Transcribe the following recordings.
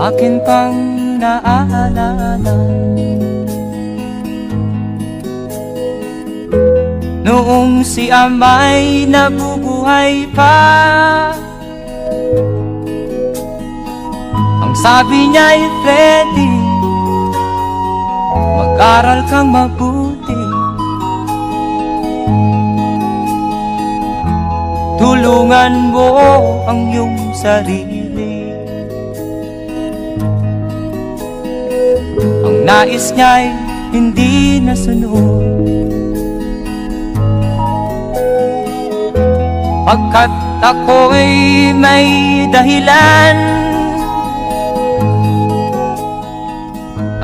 akin pang naaalala. Noong si ama'y nabubuhay pa, ang sabi niya'y Freddy, mag-aral kang mabuti, tulungan mo ang iyong sarili. Ang nais niya'y hindi nasunod, pagkat ako'y may dahilan.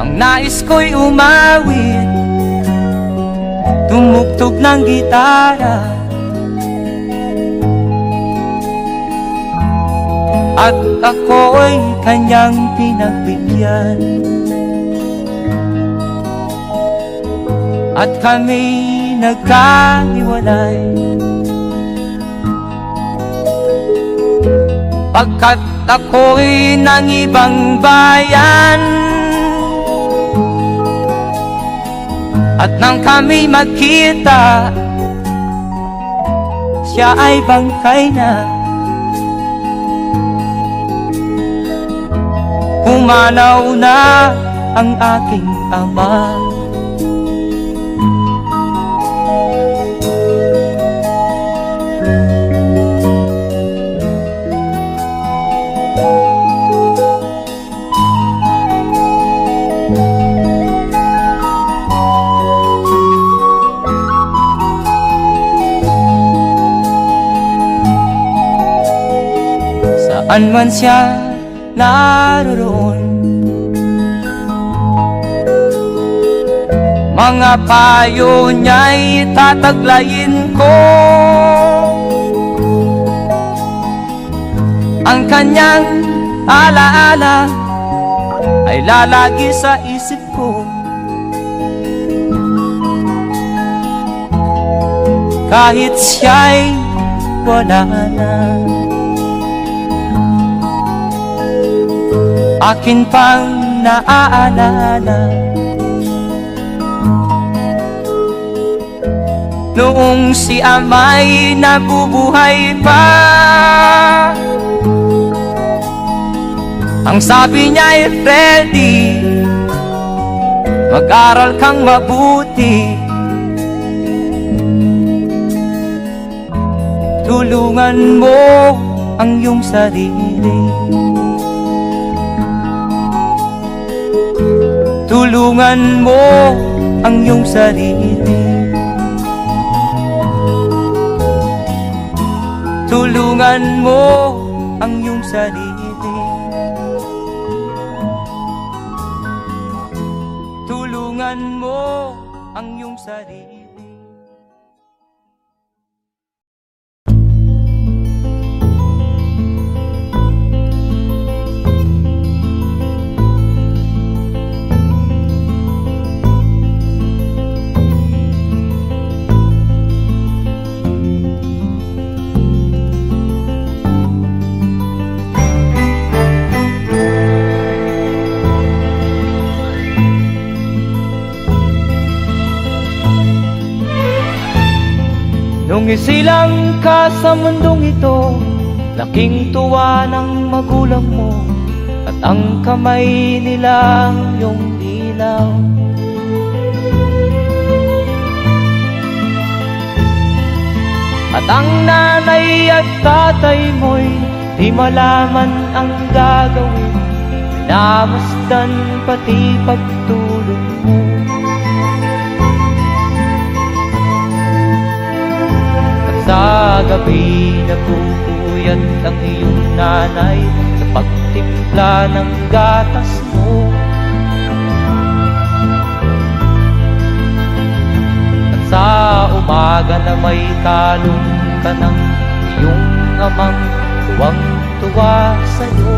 Ang nais ko'y umawit, tumugtog ng gitara, at ako'y kanyang pinagbigyan. At kami nagkahiwalay, pagkat ako'y ng ibang bayan. At nang kami magkita, siya ay bangkay na. Pumanaw na ang aking ama. Saan man siya naroon, mga payo niya'y tataglayin ko. Ang kanyang alaala ay lalagi sa isip ko, kahit siya'y wala na. Akin pang naaalala, noong si ama'y nabubuhay pa, ang sabi niya'y Freddy, mag-aral kang mabuti, tulungan mo ang iyong sarili, tulungan mo ang iyong sarili, tulungan mo ang iyong sarili, tulungan mo ang iyong sarili. Nung isilang ka sa mundong ito, laking tuwa ng magulang mo, at ang kamay nila ang iyong ilaw. At ang nanay at tatay mo'y di malaman ang gagawin, namasdan pati pagtulog mo. Sa gabi nagpupuyat ang iyong nanay sa pagtimpla ng gatas mo. At sa umaga na may talong ka ng iyong amang tuwang-tuwa sa'yo.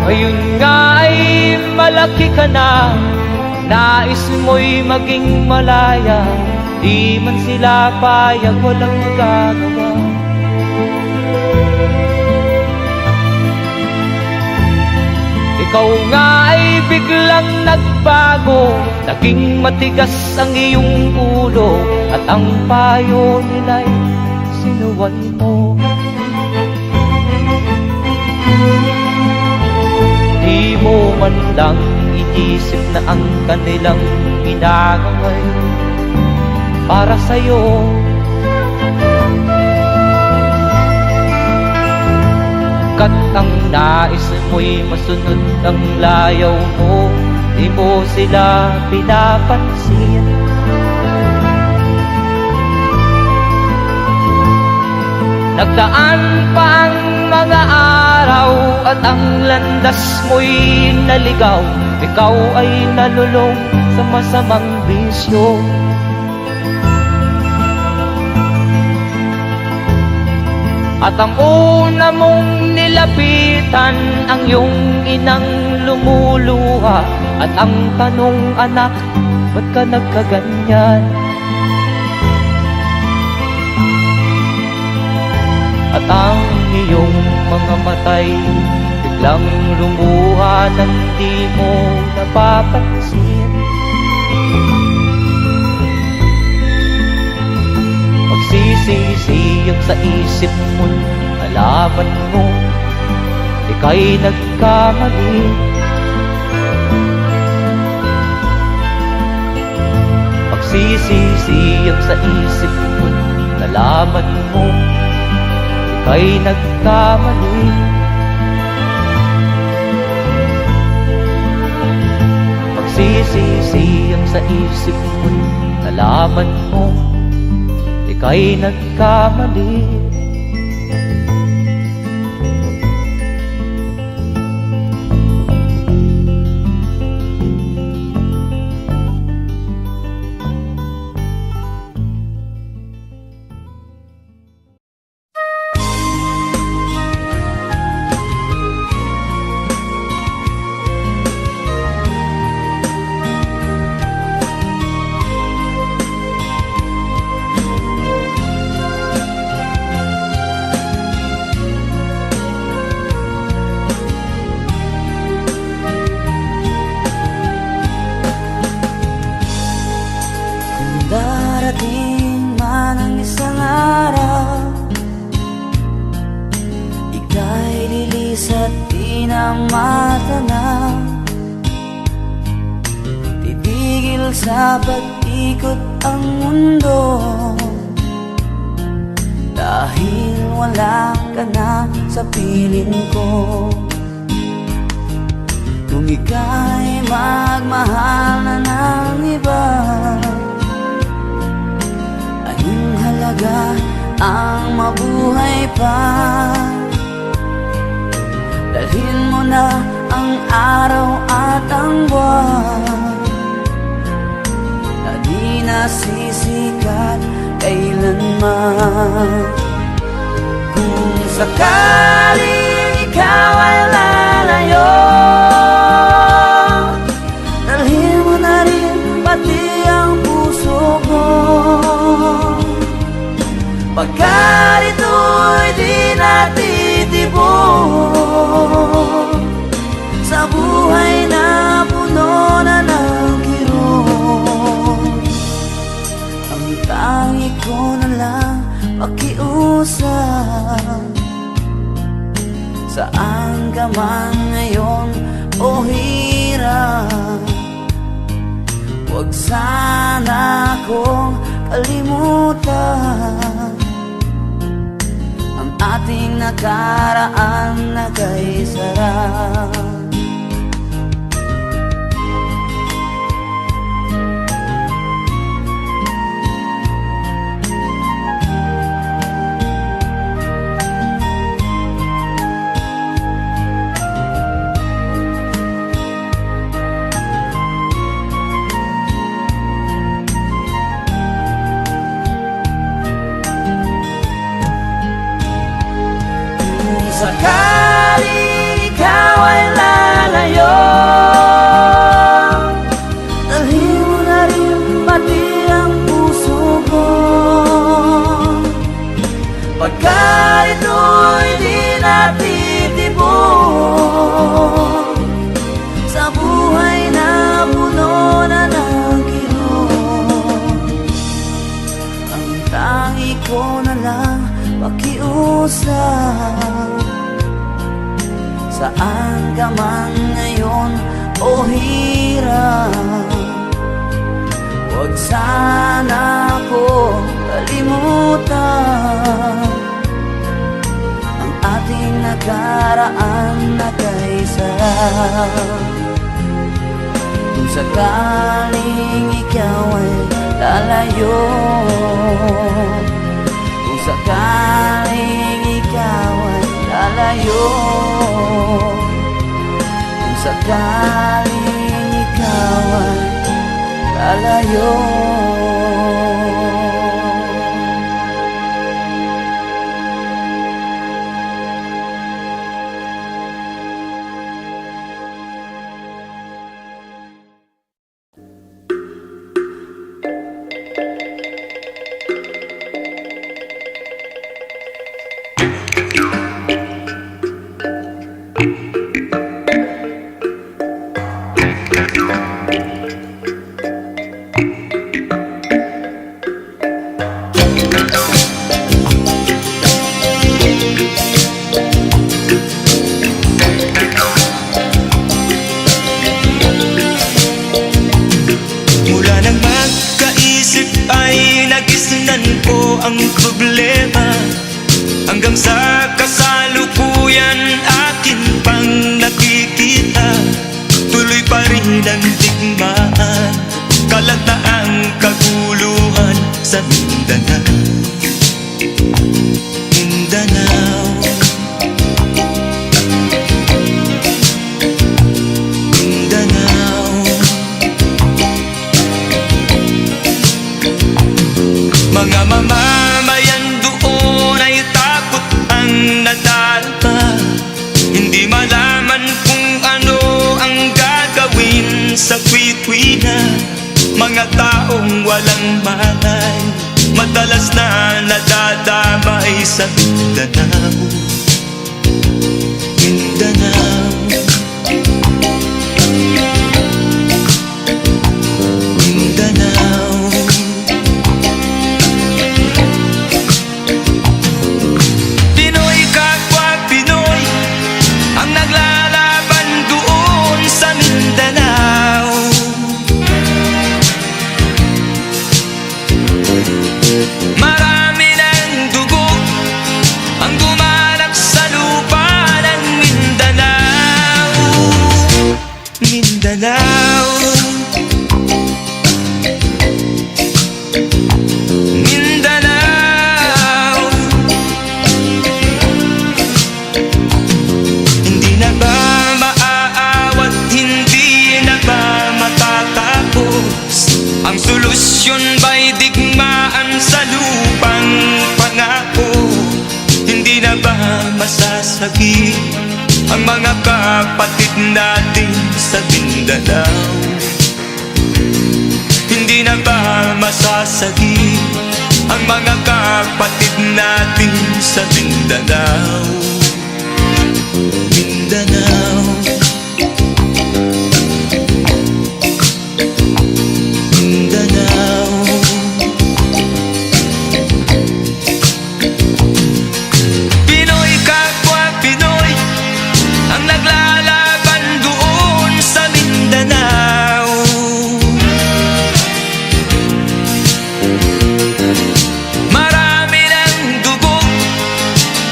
Ngayon nga ay malaki ka na, nais mo'y maging malaya, di man sila payag, walang magagawa. Ikaw nga ay biglang nagbago, naging matigas ang iyong ulo, at ang payo nila'y sinuway mo. Di mo man lang inisip na ang kanilang ginagawa'y para sa'yo. Kat ang nais mo'y masunod ang layaw mo, di mo sila pinapansin. Nagdaan pa ang mga araw at ang landas mo'y naligaw. Ikaw ay nalulong sa masamang bisyo. At ang una mong nilapitan ang iyong inang lumuluha, at ang tanong, anak, ba't ka nagkaganyan? At ang iyong mga matay biglang lumuha nang di mo napapansin. Magsisisiyag sa isip mo, nalaman mo ika'y nagkamali. Magsisisiyag sa isip mo, nalaman mo ika'y nagkamali. Magsisisiyag sa isip mo, nalaman mo ika'y nagkamali. Darating man ang isang araw, ika'y lilis at di na matanaw. Titigil sa pag-ikot ang mundo, dahil wala ka na sa piling ko. Kung ika'y magmahal na ng iba, anong halaga ang mabuhay pa? Dalhin mo na ang araw at ang buwan na di nasisikat kailanman. Kung sakaling ikaw ay lalayo, dalhin mo na rin pati ang puso ko. Pagkat ito'y di natitibok sa buhay na puno na ng kirot, ang tangi ko na lang pakiusap. Saan ka man ngayon o hirap, huwag sana akong kalimutan ang ating nakaraan na kay sarap. Sakaling ikaw ay lalayo, dalhin mo na rin pati ang puso ko. Pagkat ito'y di natitibok Huwag sana ko kalimutan ang ating nakaraan na kaisa. Kung sakaling ikaw ay lalayo, kung sakaling ikaw ay lalayo, kung sakaling ikaw ay lalayo. Mula nang magkaisip ay nagisnan ko ang problema, hanggang sa kasalukuyan akin pang nakikita. Tuloy pa rin ang digmaan, kalataang kaguluhan sa Mindanao. Mindanao, Mindanao. Mga mamamayan doon ay takot ang nadalpa, hindi malaman kung ano ang gagawin sa kwitwina. Mga taong walang malay, madalas na nadadamay sa Mindanao. Mindanao, Mindanao. Pinoy kapwa Pinoy ang naglalaban doon sa Mindanao. Marami ng dugo ang gumalak sa lupa ng Mindanao. Mindanao, Mindanao. Hindi na ba maaawat, hindi na ba matatapos? Ang solusyon ba'y digmaan sa lupang pangako? Hindi na ba masasagi ang mga kapatid natin sa Mindanao? Hindi na ba masasagi ang mga kapatid natin sa Mindanao? Mindanao, Mindanao. Pinoy kapwa Pinoy ang naglalaban doon sa Mindanao. Marami ng dugo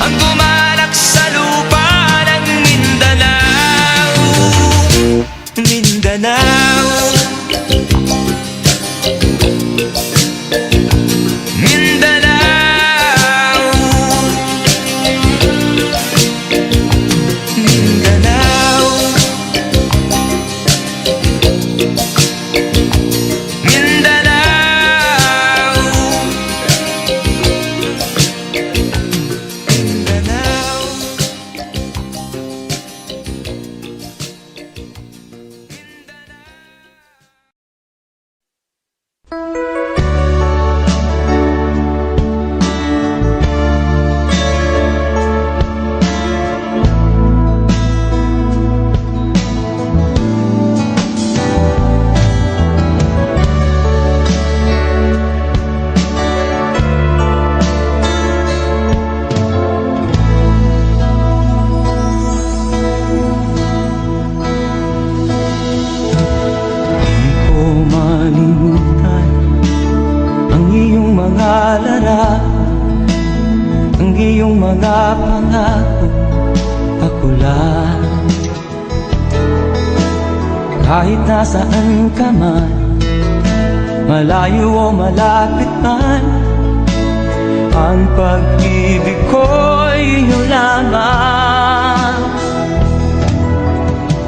ang gumalak nalalarawan ang iyong mga pangako, ako lang. Kahit nasaan ka man, malayo o malapit man, ang pag-ibig ko'y iyo lamang.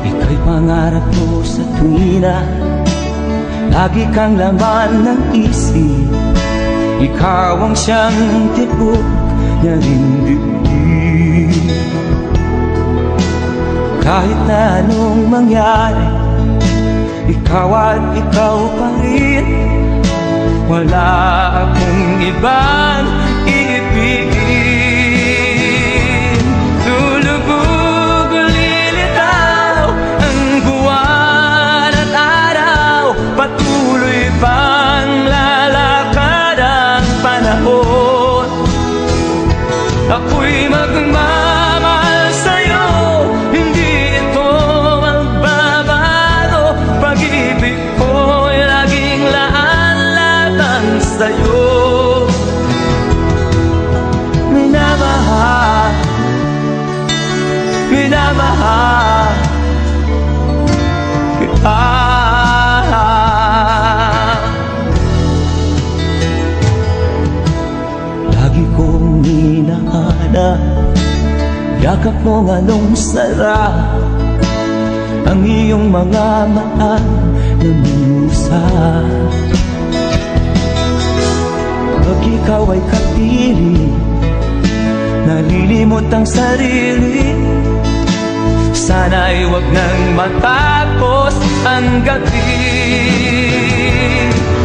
Ika'y pangarap ko sa tuwina, lagi kang laman ng isip. Ikaw ang siyang tibok na dibdib. Kahit na anong mangyari, ikaw at ikaw pa rin. Wala akong ibang iibigin. Lulubog o lilitaw ang buwan at araw, patuloy pang lalakad ang panahon. Ako'y magmamahal sa'yo, hindi ito magbabago. Pag-ibig ko'y laging laan-latang sa'yo. Minamahal, minamahal kita. Lagi kong hinahanap yakap mo nganong sarap ang iyong mga mata na minusap. Pag ikaw ay kapiling, nalilimot ang sarili. Sana'y wag nang matapos ang gabi.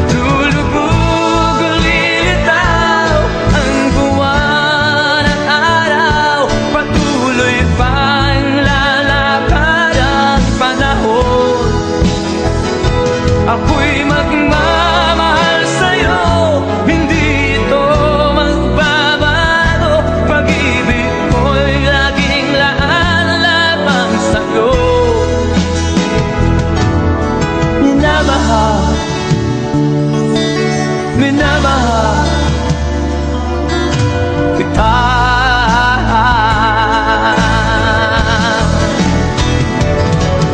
Lulubog o lilitaw ang buwan at araw, patuloy pang lalakad ang panahon. Ako'y magmamahal sa'yo, hindi ito magbabago. Pag-ibig ko'y laging laan-latang sa'yo. Minamahal, minamahal kita.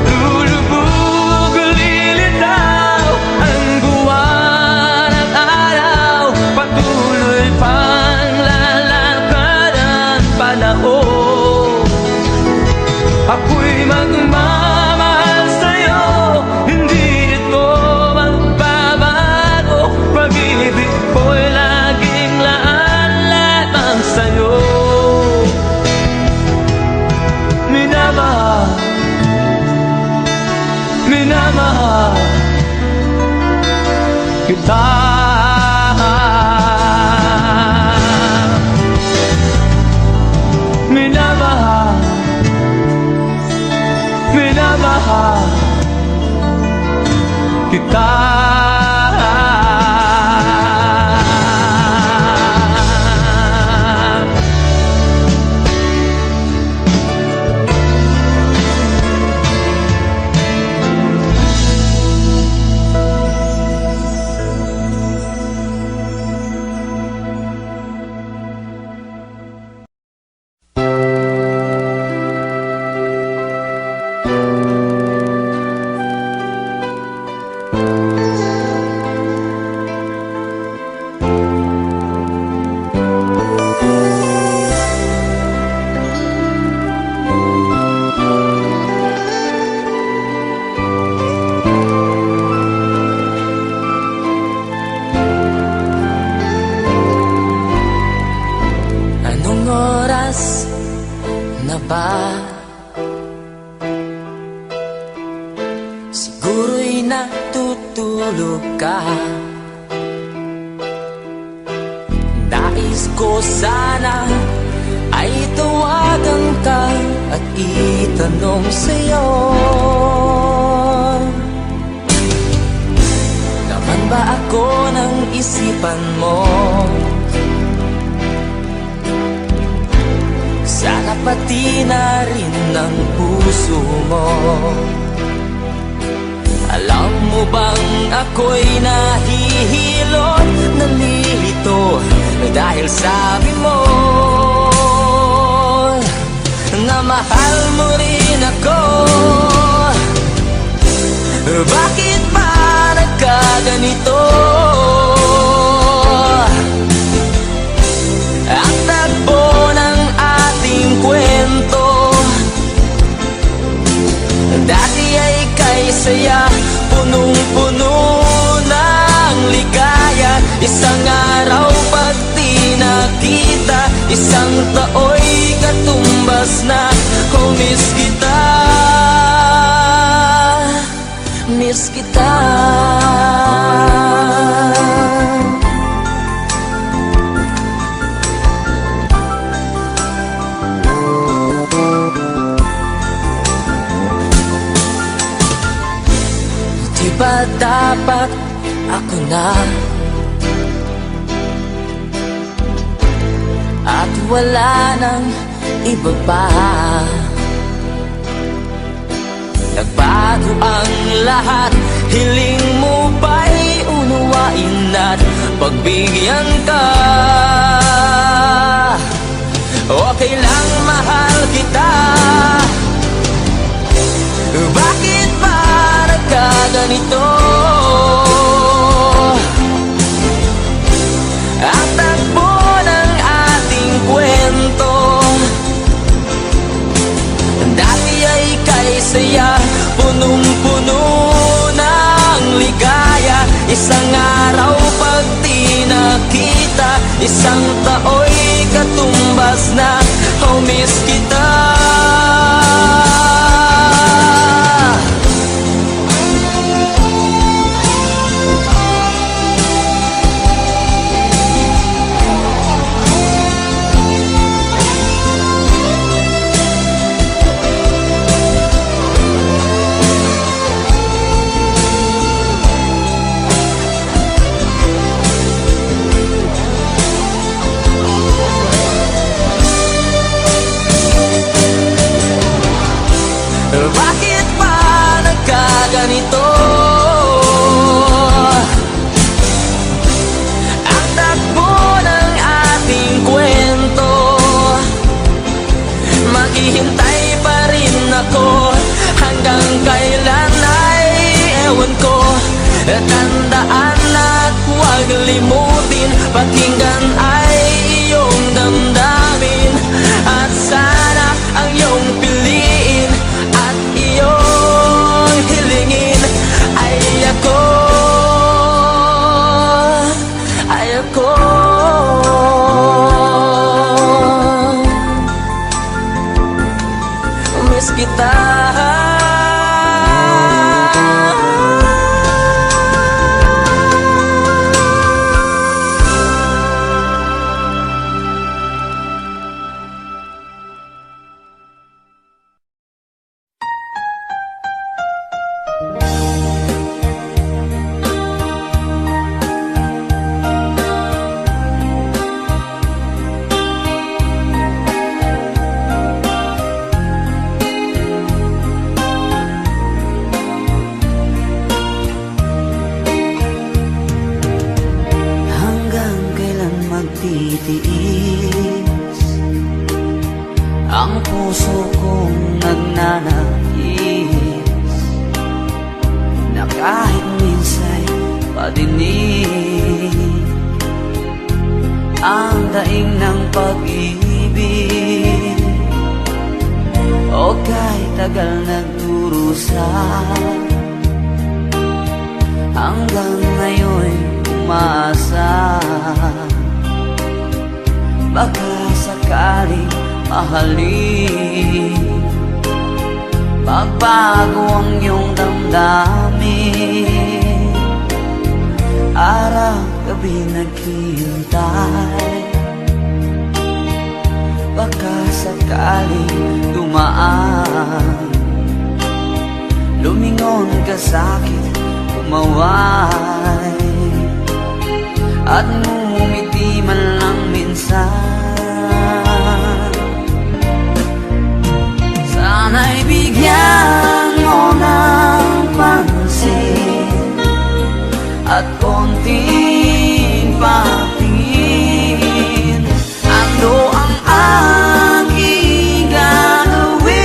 Lulubog o lilitaw ang buwan at araw, patuloy pang lalakad ang panahon. Ako'y magmamahal sa'yo, hindi ito magbabago. Pag-ibig ko'y laging laan-latang sa'yo. Minamahal, minamahal kita. Minamahal, minamahal kita. Anong oras na ba? Siguro'y natutulog ka. Nais ko sana ay tawagan ka at itanong sa'yo, naman ba ako ng isipan mo? Sana pati na rin ang puso mo. Alam mo bang ako'y nahihilot, nalilito mahal mo rin ako. Bakit ba nagkaganito? Ang tagpo ng ating kwento, dati ay kay saya, punong-puno ng ligaya. Isang araw pag di nakita, isang tao'y katumbas na. Oh, miss kita, miss kita. Di ba dapat ako na at wala nang iba pa? Nagbago ang lahat, hiling mo ba'y unawain at pagbigyan ka? Okay lang, mahal kita. Bakit ba nagkaganito? Ang tagpo ng ating kwento, dati ay kay saya, punong-puno ng ligaya. Isang araw pag di nakita, isang tao'y katumbas na. Oh, miss kita. Bakit ba nagkaganito? Ang takbo ng ating kwento, maghihintay pa rin ako. Hanggang kailan ay ewan ko. Tandaan at huwag limutin, pakinggan ay iyong damdamin. At sana ang iyong piliin at iyong hilingin ay ako, ay ako. Miss kita. Hanggang kailan magtitiis ang puso kong nagnanais, na kahit minsa'y padinig ang daing ng pag-ibig. O kahit tagal nagdurusa, hanggang ngayon umasa, baka sakaling mahalin, magbago ang iyong damdamin. Araw-gabi naghihintay, baka sakaling dumaan, lumingon ka sa'kin, umaway, at ngumiti man lang minsan. Sana'y bigyan mo ng pansin at konting patingin. Ano ang aking gagawin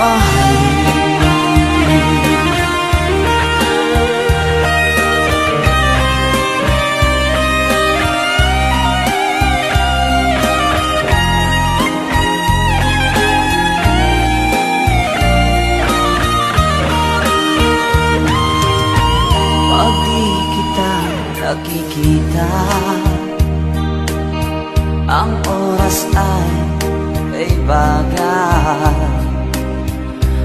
mahalin. Pag di kita nakikita, ang oras ay kaibagan.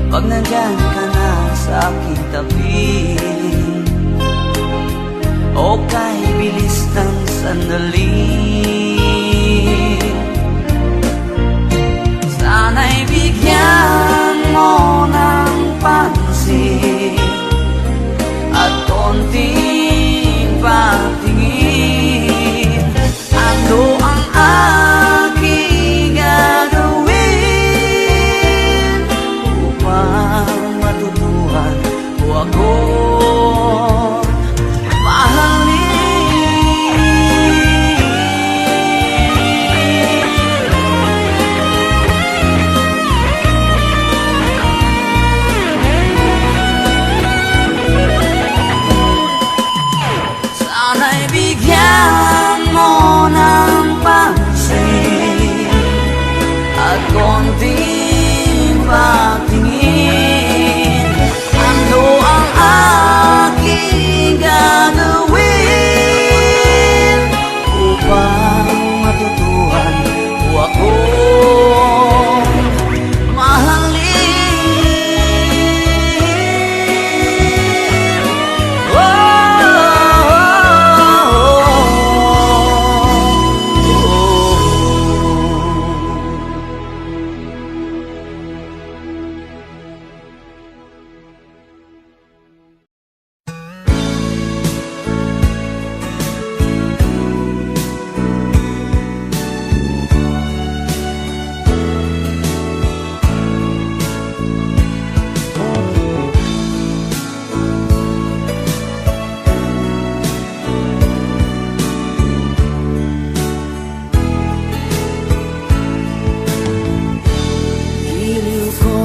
Pag nandyan ka na sa aking tabi, o kay bilis ng sandali, sana'y bigyan mo ng pansin at konting patingin. Ano ang aking gagawin upang matutuhan mo ako mahalin? Sana'y bigyan mo ng pansin at konting patingin. Ano ang aking gagawin upang matutuhan mo ako mahalin? Giliw ko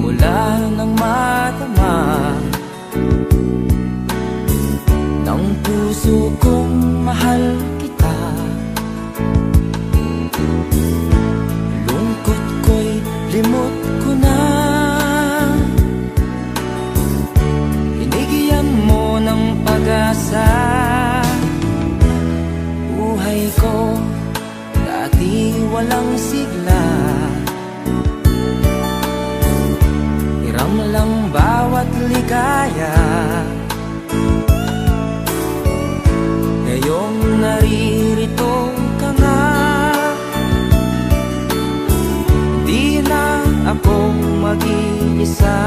mula ng matama ng puso kong mahal kita. Lungkot ko'y limot ko na, binigyan mo ng pag-asa. Buhay ko dati walang sigla, hiram lang bawat ligaya. Ngayong naririto ka na, di na ako mag-iisa.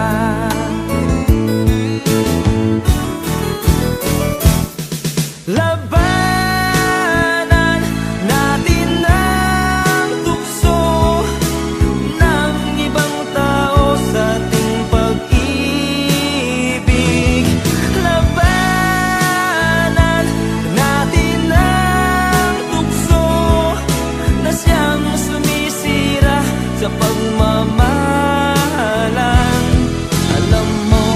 Labanan natin ang tukso ng ibang tao sa ating pag-ibig. Labanan natin ang tukso na siyang sumisira sa pagmamahalan. Alam mo,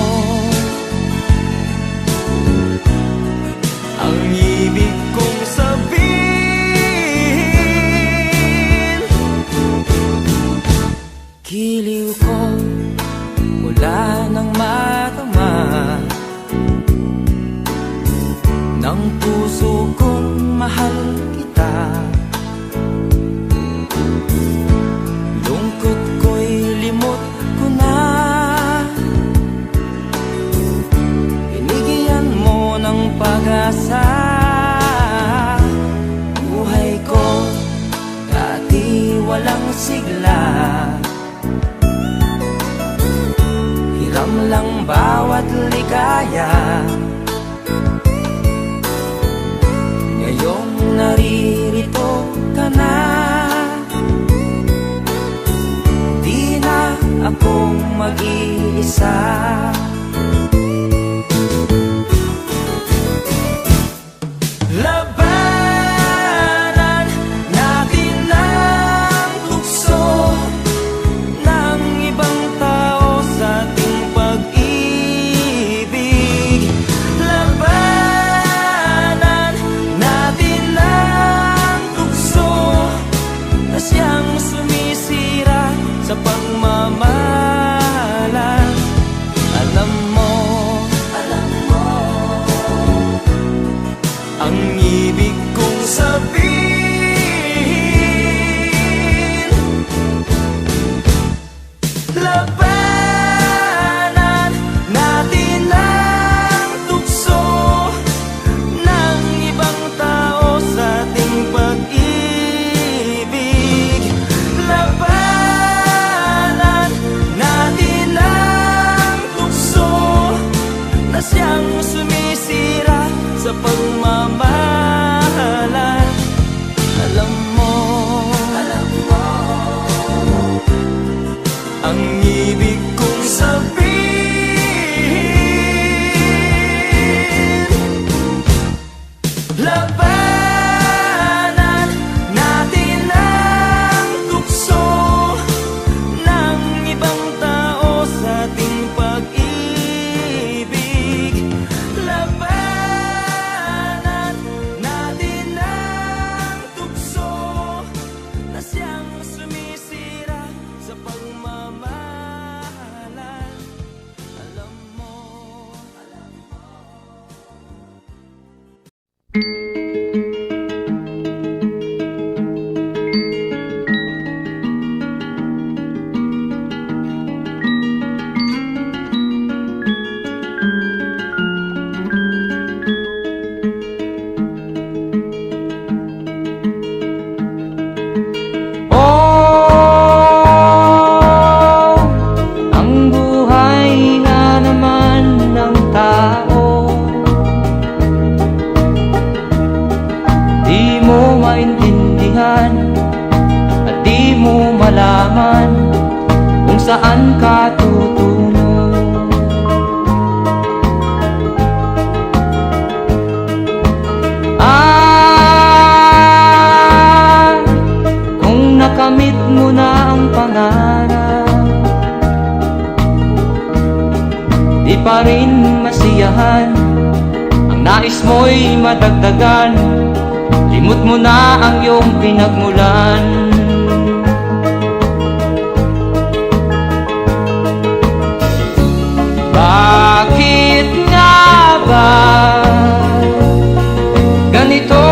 ang ibig kong sabihin, giliw ko mula ng matama ng puso kong mahal kita. Lungkot ko'y limot ko na, binigyan mo ng pag-asa. Buhay ko dati walang sigla, hiram lang bawat ligaya. Ngayong naririto ka na, di na ako mag-iisa. Labanan natin ang tukso ng ibang ibig kong sabihin. Labanan natin ang tukso ng ibang tao sa ating pag-ibig. Labanan natin ang tukso na siyang sumisira sa pagmamahalan. Alam mo, ang ibig kong sabihin. Labanan natin ang tukso ng ibang tao sa ating pag-ibig. Labanan natin ang tukso na siyang sumisira sa pagmamahalan. Alam mo, Oh, ang buhay nga naman ng tao, di mo maintindihan at di mo malaman kung saan ka tutungo. Kung nakamit mo na ang pangarap, di pa rin masiyahan ang nais mo'y madagdagan. Limot mo na ang iyong pinagmulan. Bakit nga ba ganito?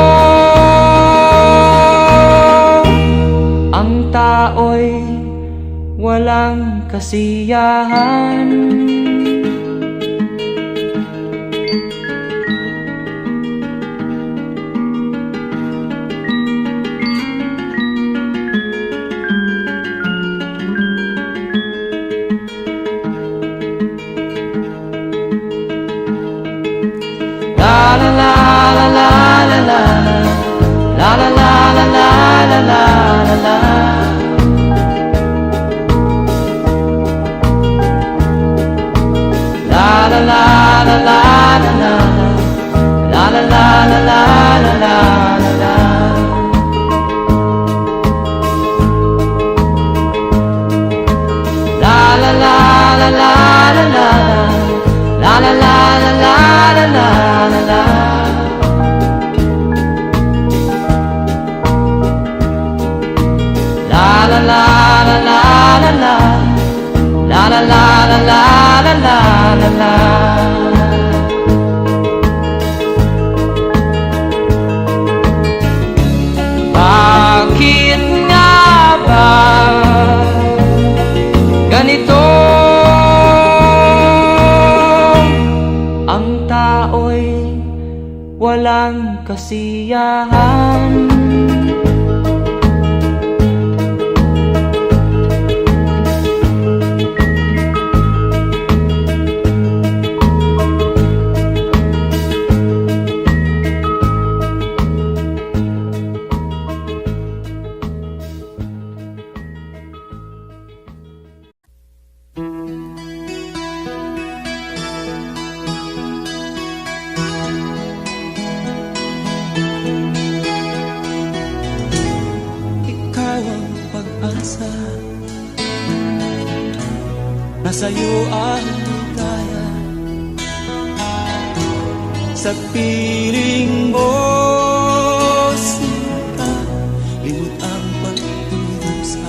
Ang tao'y walang kasiyahan. La la la la la la la la la la la la la la la. La la la la la la la la la la la la la la. La la la la la la la la la la la la la la. La la la la la la la la la la la la la la la. Bakit nga ba ganito? Ang tao'y walang kasiyahan. pag-asa. Nasa'yo ang ligaya. Sa piling mo sika, limot ang pagdurusa.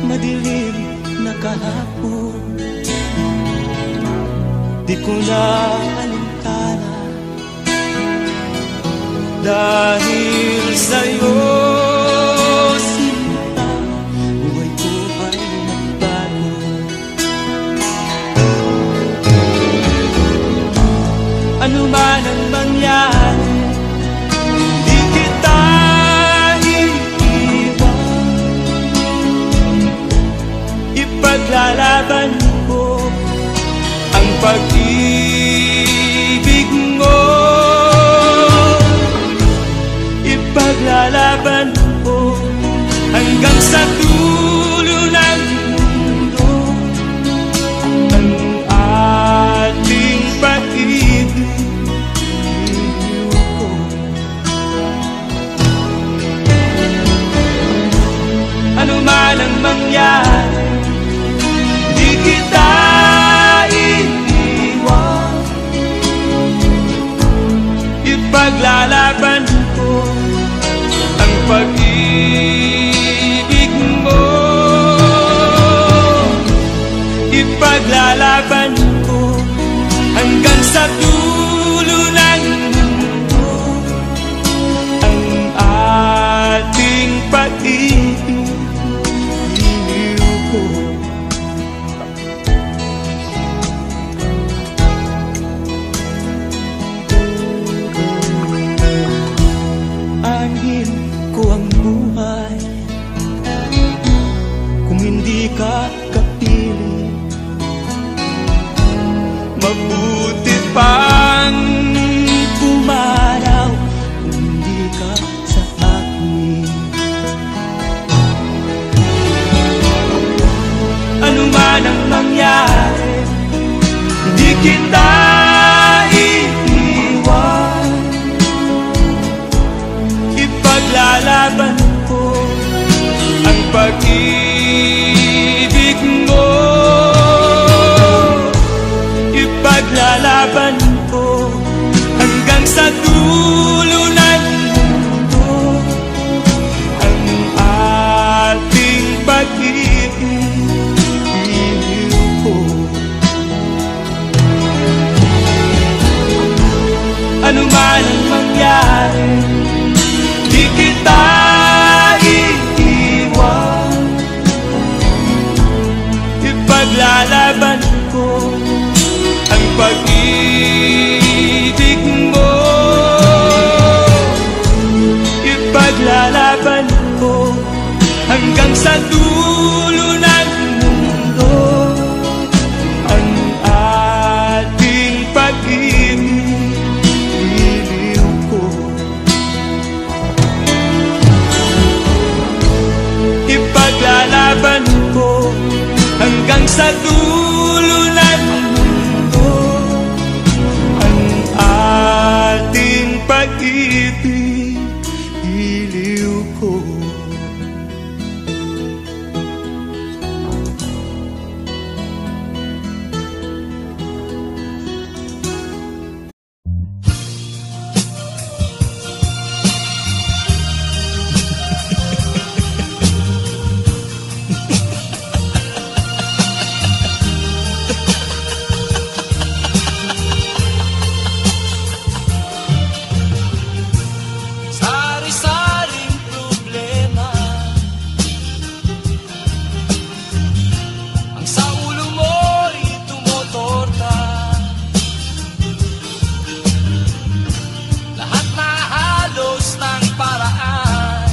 Madilim na kahapon, di ko na alintana. Dahil sa'yo, sinta, buhay ko ay nagbago. Ano man ang mangyari, di kita iiwan. Ipaglalaban ko ang pag-ibig mo. Ipaglalaban ko hanggang sa dulo ng mundo ang ating pag-ibig ko. Ano man ang mangyari, di kita iiwan. Ipaglalaban ko ang pag-ibig mo. Ipaglalaban ko hanggang sa dulo ng mundo ang ating pag-ibig ko. Anhin ko ang buhay kung hindi ka kapiling. Mabuti pang pumanaw kung hindi ka sa akin. Ano man ang mangyari, hindi kita iiwan. Ipaglalaban ko ang pag-ibig mo. Ipaglalaban ko hanggang sa dulo ng mundo ang ating pag-ibig ko. Ano man ang mangyari, di kita iiwan. Ipaglalaban ko ang pag-ibig mo. Ipaglalaban ko hanggang sa dulo ng mundo ang ating pag-ibig ko. Ipaglalaban ko hanggang sa dulo ng mundo ang ating pag-ibig ko. Sari-saring problema ang sa ulo mo'y tumutorta. Lahat na halos ng paraan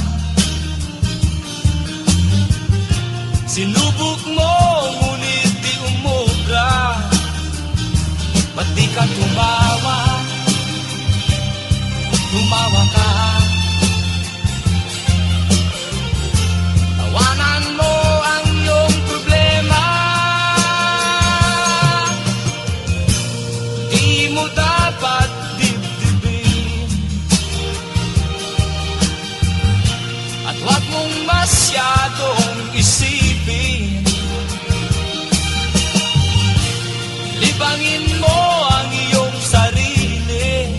sinubok mo, ngunit di umubra. Ba't di ka tumawa? Tumawa ka. Tawanan mo ang iyong problema. Di mo dapat dibdibin. At huwag mong masyadong isipin. Libangin mo ang iyong sarili.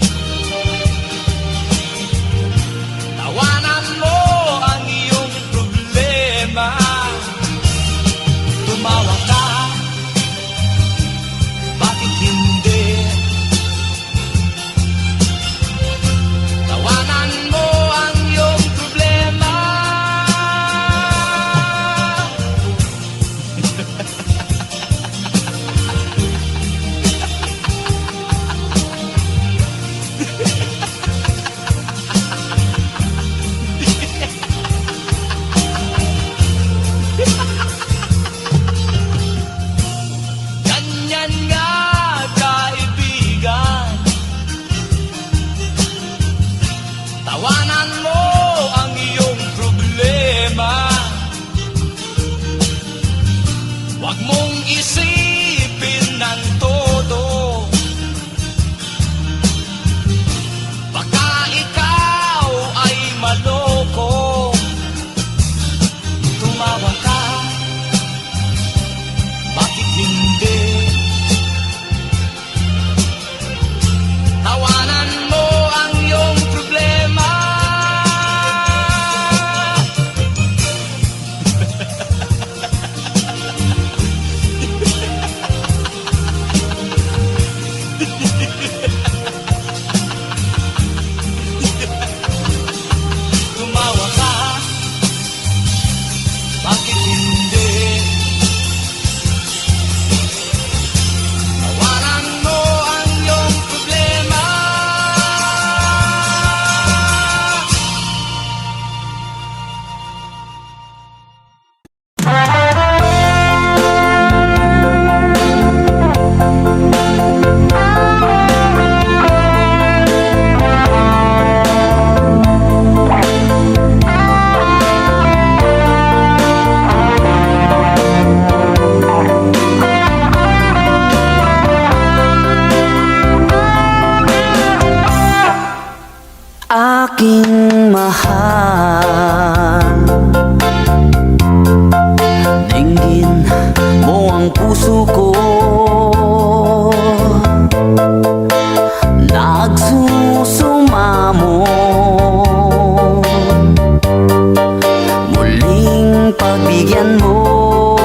binigyan mo.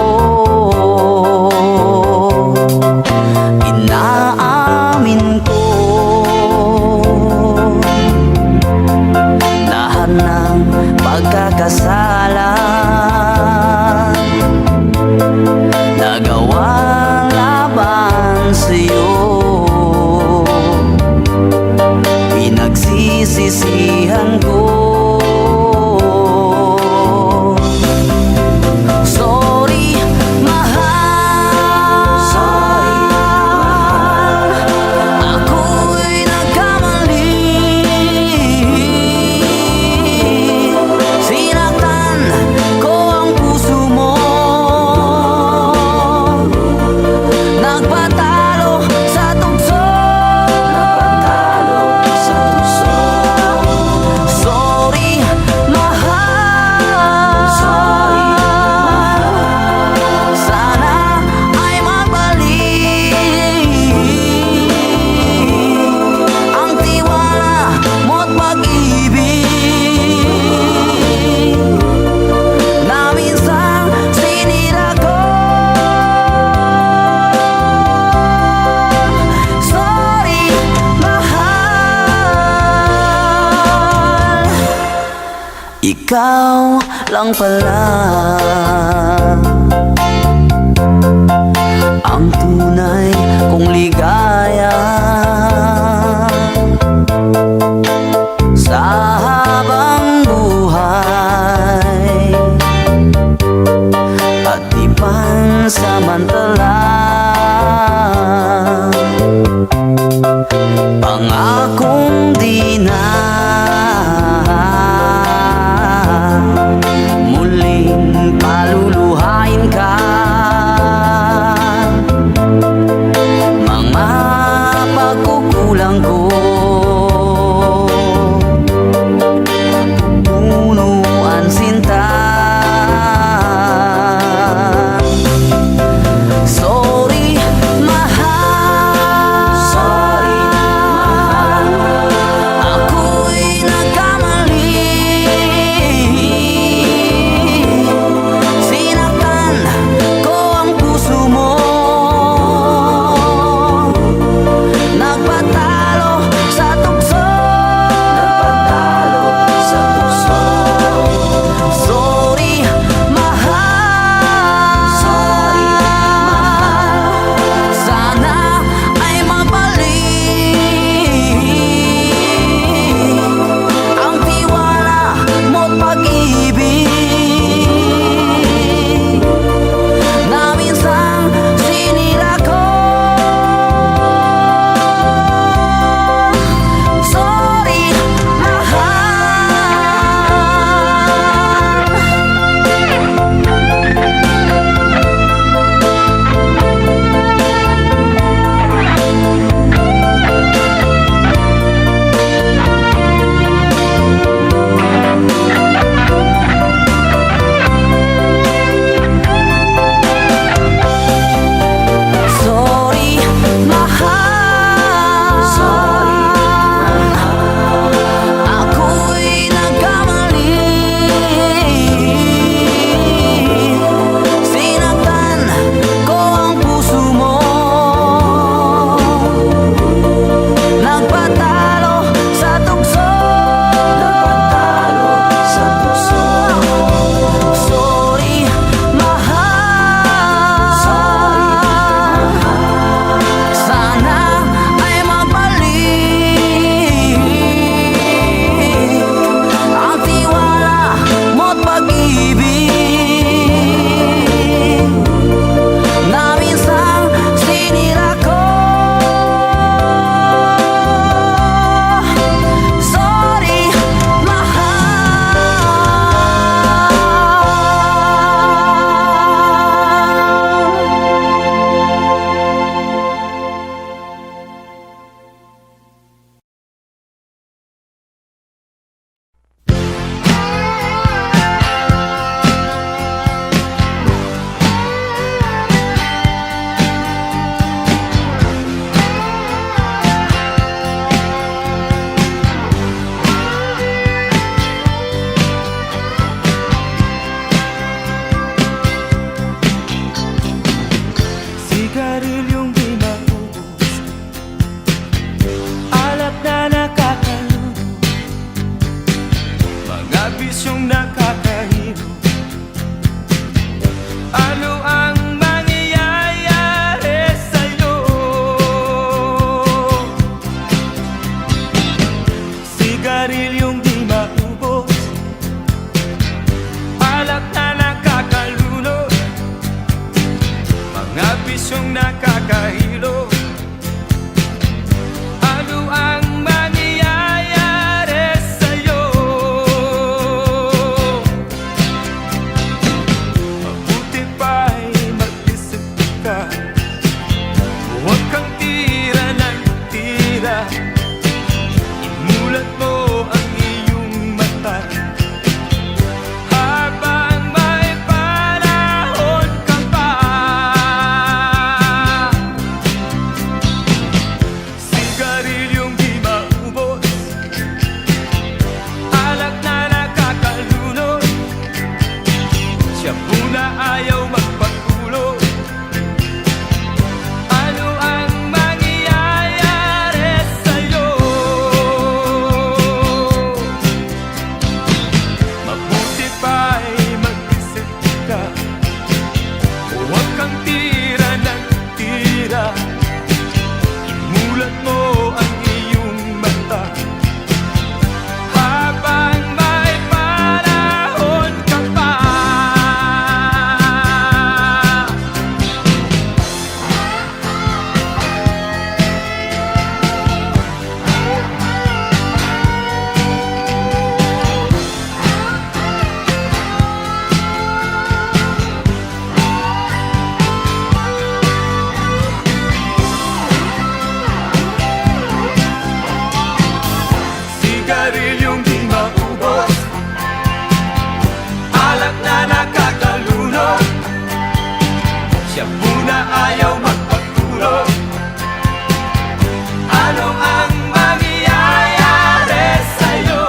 Inaamin ko lahat ng pagkakasalan nagawa laban sa'yo. Pinagsisisihan ko. Sorry, mahal. Ako'y nagkamali. Sinaktan ko ang puso mo. Nagpatalo sa tukso. Sorry, mahal. Sana ay magbalik ang tiwala mo't pag-ibig na minsan sinira ko. Sorry, mahal. Ikaw lang pala ang tunay kong ligaya sa habang buhay at di pansamantala. Pangakong di na muling paluluwa. alak na nakakalunod, mga bisyong nakakahilo. Ano ang mangyayari sa'yo? Mabuti pa'y mag-isip ka, huwag kang tira ng tira. Imulat mo ang iyong mata habang may panahon ka pa. Sigarilyong di maubos, alak na nakakalunod, siya muna ayaw magpatulog. Ano ang mangyayari sa'yo? Mabuti pa'y mag-isip ka, huwag kang tira ng tira. Imulat mo ang iyong mata habang may panahon ka pa. Sigarilyong di maubos, alak na nakakalunod, siya muna ayaw magpatulog. Ano ang mangyayari sa'yo?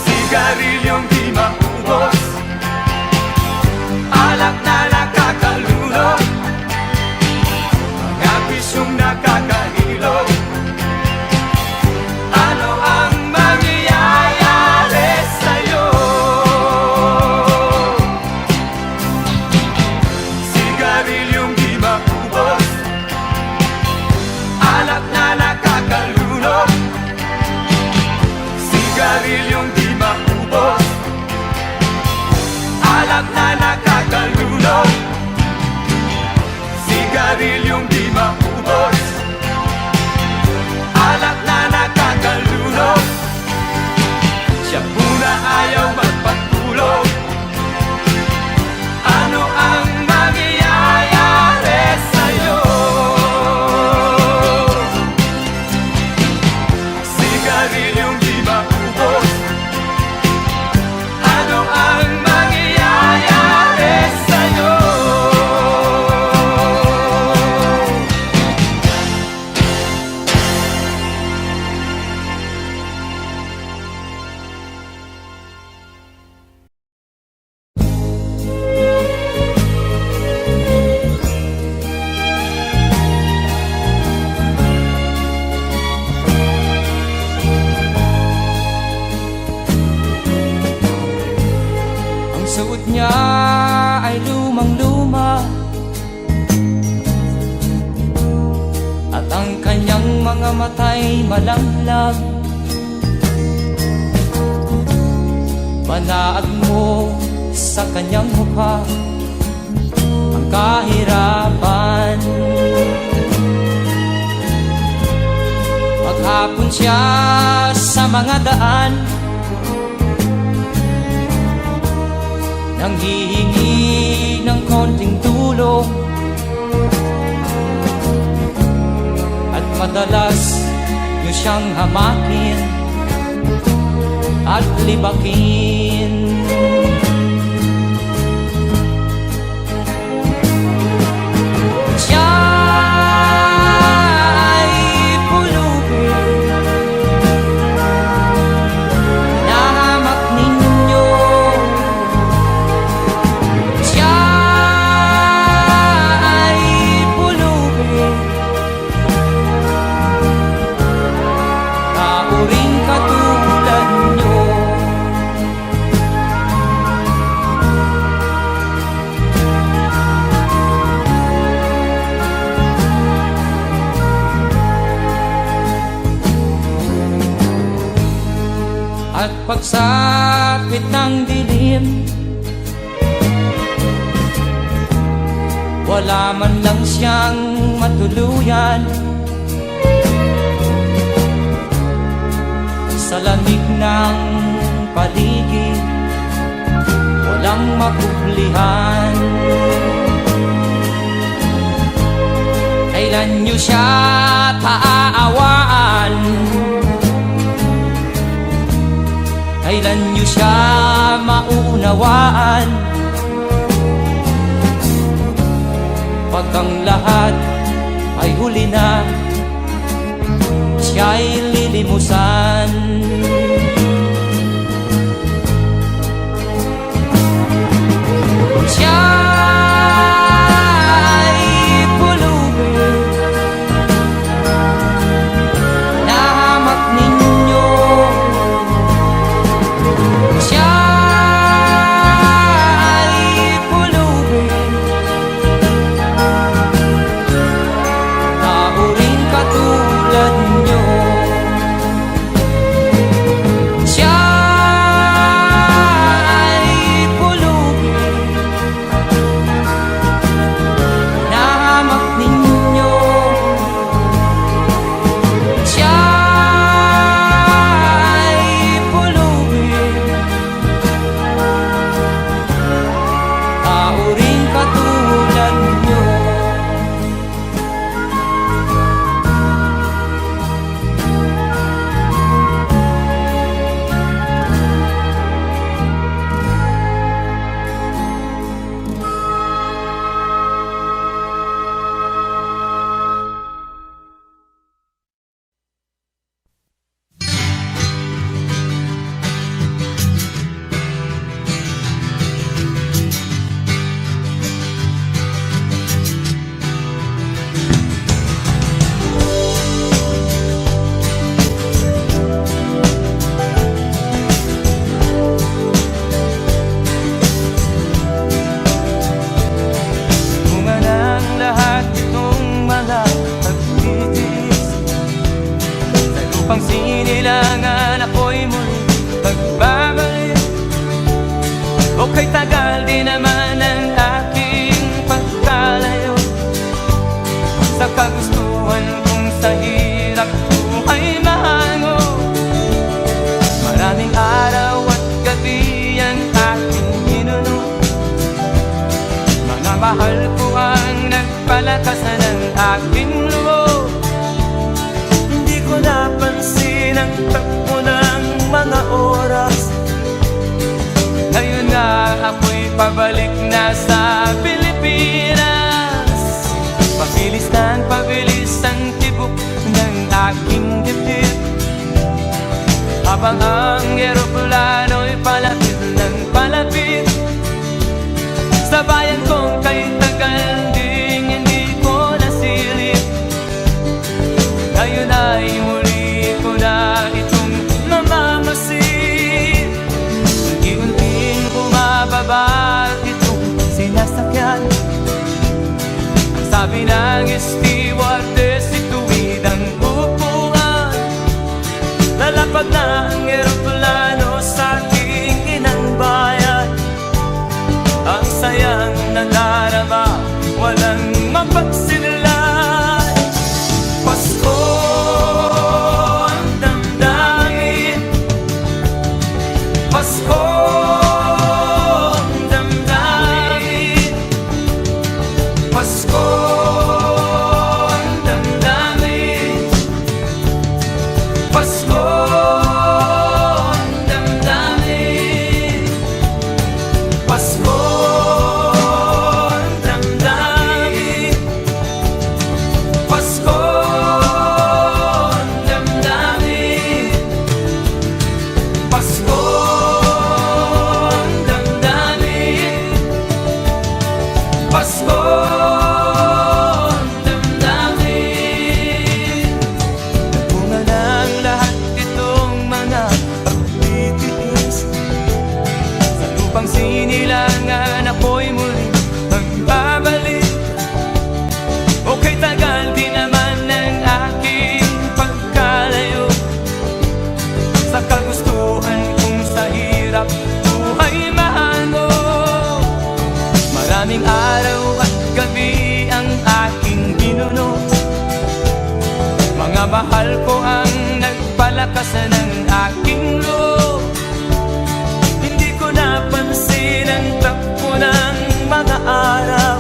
Sigarilyong di maubos, alak na nakakalunod, mga bisyong nakakahilo. Ano ang mangyayari sa'yo? Sigarilyong di maubos, alak na nakakalunod, sigarilyong di maubos, alak na nakakalunod, sigarilyong di maubos, alak na nakakalunod, siya muna ayaw magpatulog. Ano ang mangyayari sa'yo? Sigarilyong di maubos, ano ang mangyayari sa'yo? Ang suot niya ay lumang-luma, at ang kanyang mga mata'y malamlam. Panaag mo sa kanyang mukha ang kahirapan. Maghapon siya sa mga daan, nanghihingi ng konting tulong, at madalas niyo siyang hamakin at libakin. Siya ay pulubin, nahamak ninyo. Siya ay pulubin, tao ring katulad nyo. At pagsapit ng dilim, wala man lang siyang matuluyan. Sa lamig ng paligid, walang mapuplihan. Kailan niyo siya paaawaan? Kailan niyo siya maunawaan? Pag ang lahat ay huli na, siya'y lilimusan. Siya'y pulubin na hamak ninyo. Siya'y pulubin na uring katulad nyo. Siya'y pulubin na hamak ninyo. Siya'y pulubin na uring katulad nyo. Bunga ng lahat itong mga pagtitiis, sa lupang sinilangan ako'y muli magbabalik. O kay tagal din naman ang aking pagkalayo sa kagustuhan kong sa hirap buhay mahango. Maraming araw at gabi ang aking minuno, mga mahal ko ang nagpalakasan ng aking loob. Hindi ko napansin ang takbo ng mga oras. Ngayon nga ako'y pabalik na sa Pilipinas. Pabilis ng pabilis ang tibok ng aking dibdib, habang ang eroplano'y palapit ng palapit sa bayan kong kay tagal ding hindi ko nasilip. Ngayon ay muli ko na itong mamamasid. Unti-unting bumababa itong sinasakyan. Ang sabi ng stewardess, ituwid ang upuan. Lalapag na ang eroplano sa aking inang bayan. Ang sayang nadarama, walang mapagsinlan. Pasko ang damdamin, Pasko ang damdamin, Pasko palakasan ng aking loob. Hindi ko napansin ang takbo ng mga araw.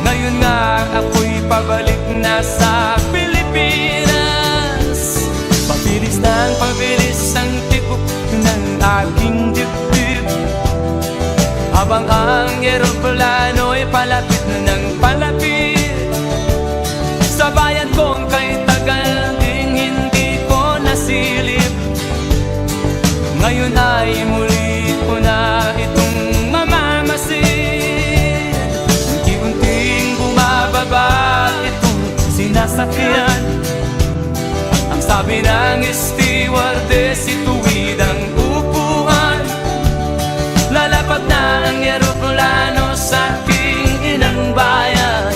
Ngayon nga ako'y pabalik na sa Pilipinas. Pabilis ng pabilis ang tibok ng aking dibdib, habang ang eroplano'y palapit ng palapit sa bayan kong kay tagal ding hindi ko nasilip. Ngayon ay muli ko na itong mamamasid. Unti-unting bumababa itong sinasakyan. Ang sabi ng stewardess, ituwid ang upuan. Lalapag na ang eroplano sa aking inang bayan.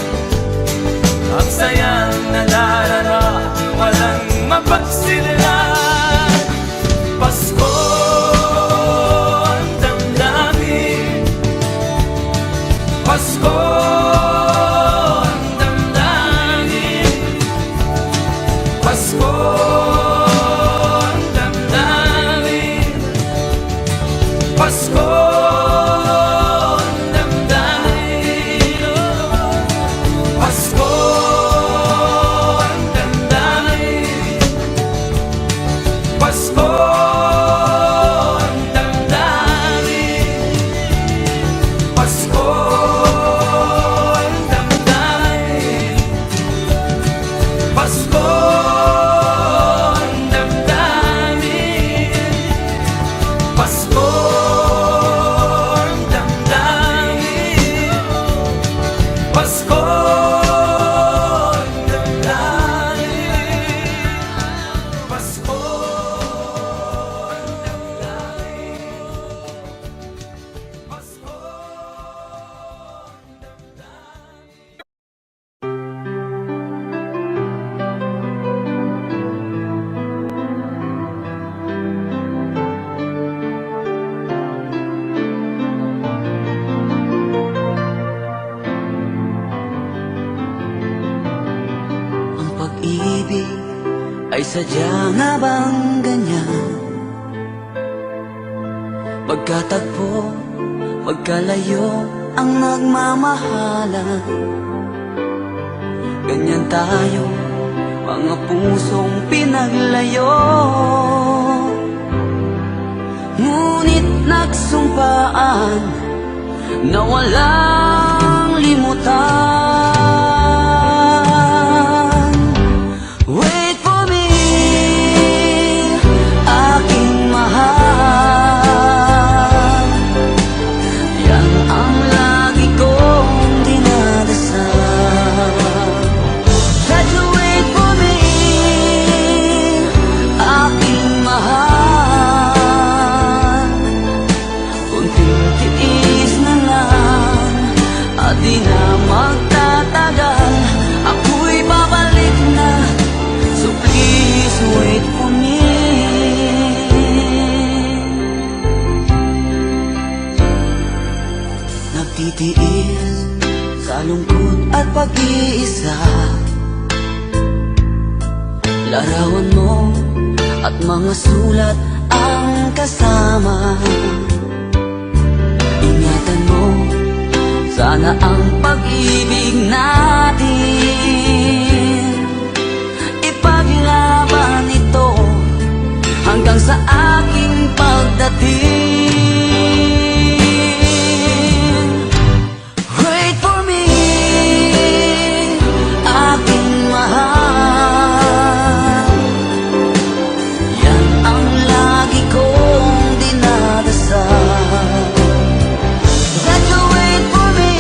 Ang sayang nalarara, walang mapagsilan. Pasko ang damdamin, Pasko ang damdamin, Pasko ang damdamin, Pasko ang damdamin, Pasko ang damdamin, Pasko ang damdamin, Pasko ang damdamin, Pasko ang damdamin, Pasko ang damdamin, Pasko ang damdamin, Pasko ang damdamin, Pasko ang damdamin. Ang pag-ibig ay sadya nga bang ganyan? Magkatagpo, magkalayo ang nagmamahalan. Ganyan tayo, mga pusong pinaglayo. Ngunit nagsumpaan na walang limutan. Wait for me, aking mahal. Yan ang lagi kong dinadasal. Try to wait for me, aking mahal. Kunting tiis na lang at di na magtatagal. Ako'y babalik na, so please wait for me. Nagtitiis sa lungkot at pag-iisa. Larawan mo at mga sulat ang kasama. Ingatan mo, sana ang pag-ibig natin. Ipaglaban ito hanggang sa aking pagdating. Wait for me, aking mahal. Yan ang lagi kong dinadasal. That you wait for me,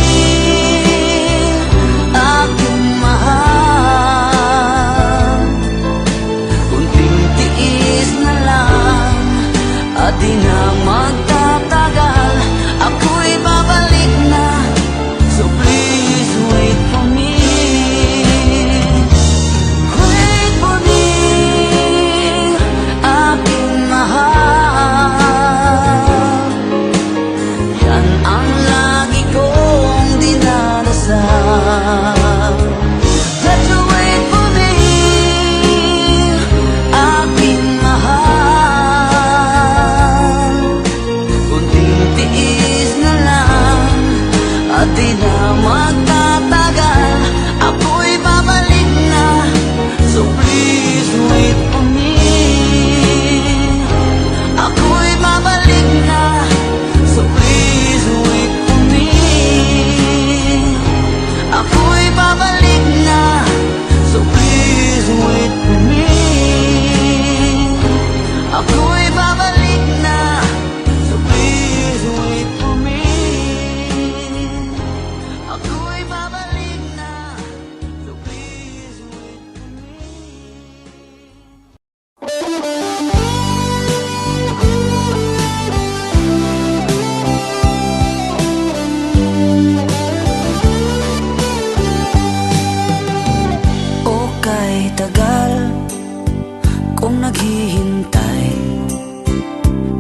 aking mahal. Kunting tiis na lang at di na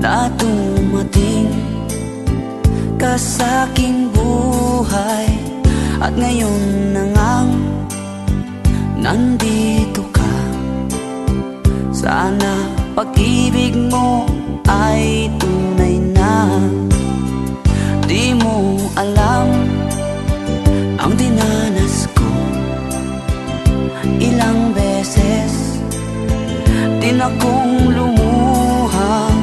na dumating ka sa aking buhay, at ngayon na ngang nandito ka. Sana pag-ibig mo ay tunay na. Di mo alam ang dinanas ko. Ilang beses din akong lumuha,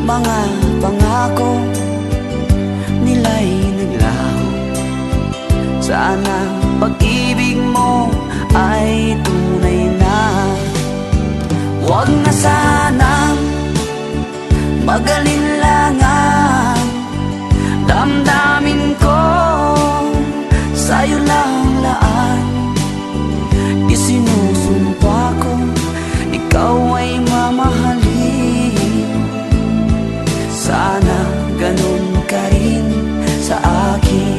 mga pangako nila'y naglaho. Sana pag-ibig mo ay tunay na. Huwag na sanang mag-alinlangan, damdamin ko sa'yo lang laan. Isinusumpa ko ikaw ay mamahalin. Sana ganun ka rin sa akin.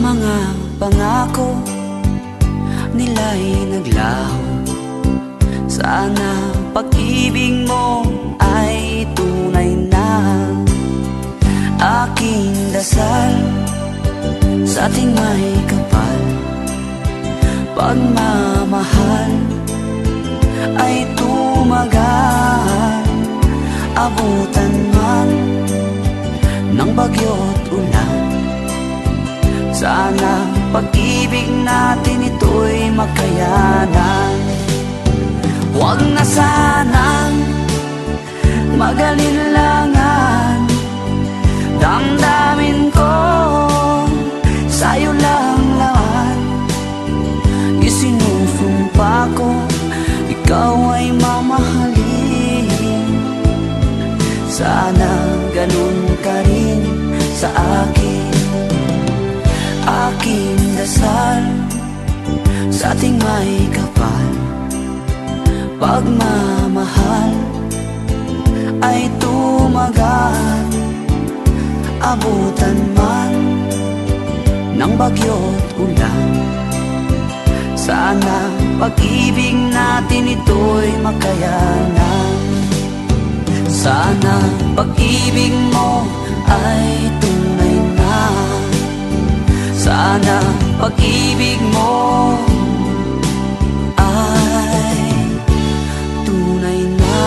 Mga pangako nila'y naglaho. Sana pag-ibig mo ay tunay na. Aking dasal sa ating may kapal, pagmamahal ay tumagal. Abutan man ng bagyo't ulan, sana pag-ibig natin ito'y makayanan. Huwag na sanang mag-alinlangan, damdamin ko sa'yo lang laan. Isinusumpa ko ikaw ay mamahalin. Sana ganun ka rin sa akin. Aking dasal sa ating may kapal, pagmamahal ay tumagal. Abutan man ng bagyo't ulan, sana pag-ibig natin ito'y makayanan. Sana pag-ibig mo ay tunay na. Sana pag-ibig mo ay tunay na.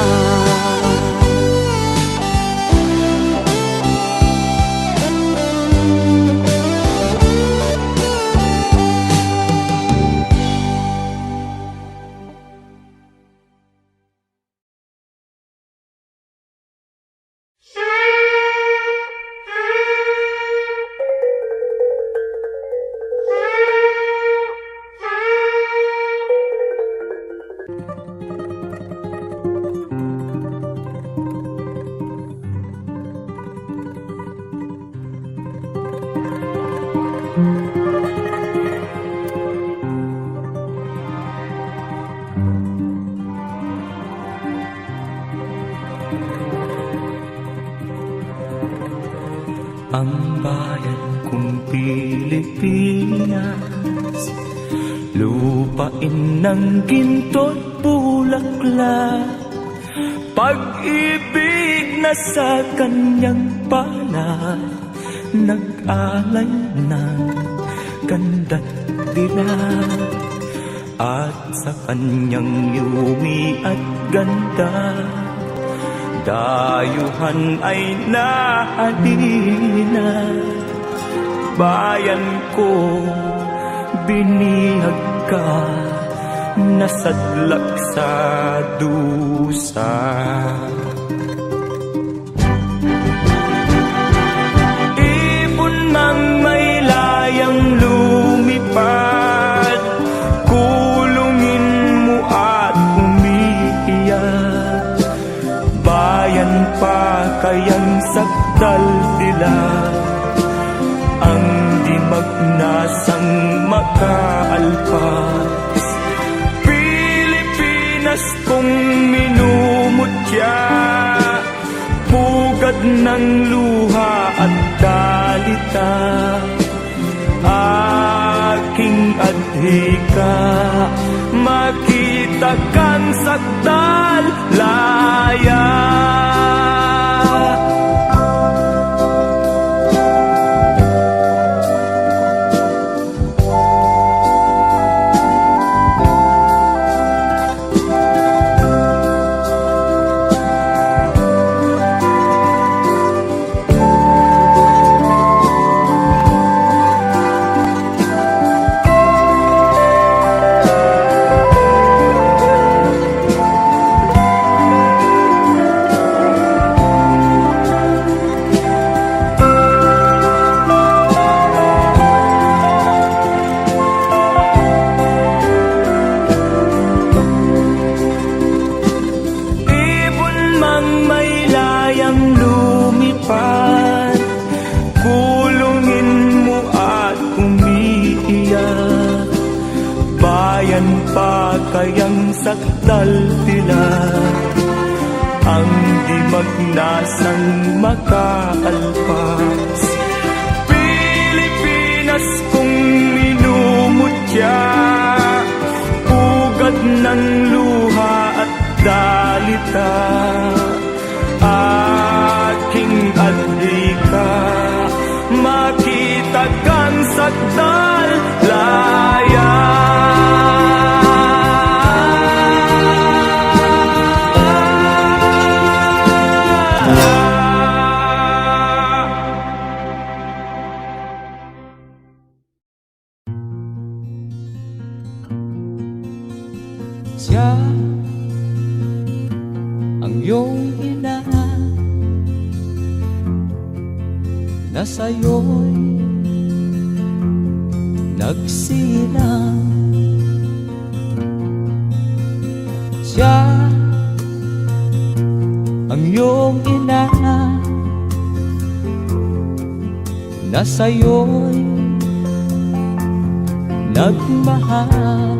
Ang bayan kong Pilipinas, lupain ng ginto't bulaklak, pag-ibig na sa kanyang palad, nag-alay ng ganda't dilag. At sa kanyang yumi at ganda, dayuhan ay nahalina. Bayan ko, binihag ka, nasadlak sa dusa. Ibon mang may layang lumipad, kulungin mo at umiiyak. Bayan pa kayang sakdal tila, ang di magnasang makaalpas. Pilipinas kong minumutya, pugad ng luha at sakdalaya. Ibon mang may layang lumipad, kulungin mo at umiiyak. Bayan pa kayang sakdal tila, ang di magnasang makaalpas. Pilipinas kong minumutya, ugat ng luha at dalita. Aking adhika, makita kang sakdalaya. Siya ang iyong ina na sa'yo'y nagsilang. Siya ang iyong ina na sa'yo'y nagmahal.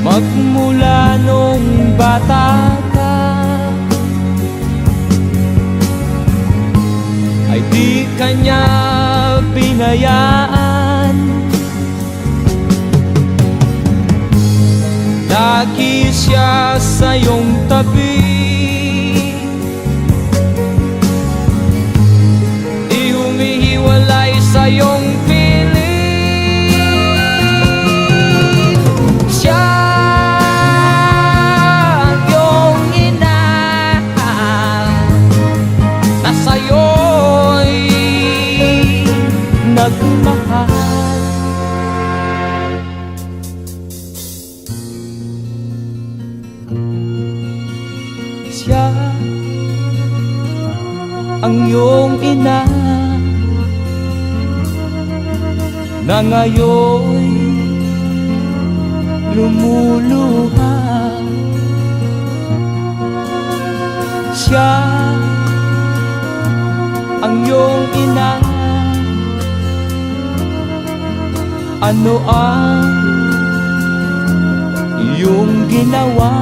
Magmula nung bata ka ay di kanya binayaan. Lagi siya sa iyong tabi, di humihiwalay sa iyong piling. Siya nagmahal. Siya ang iyong ina na ngayon lumuluha. Siya ang iyong ina, ano ang iyong ginawa?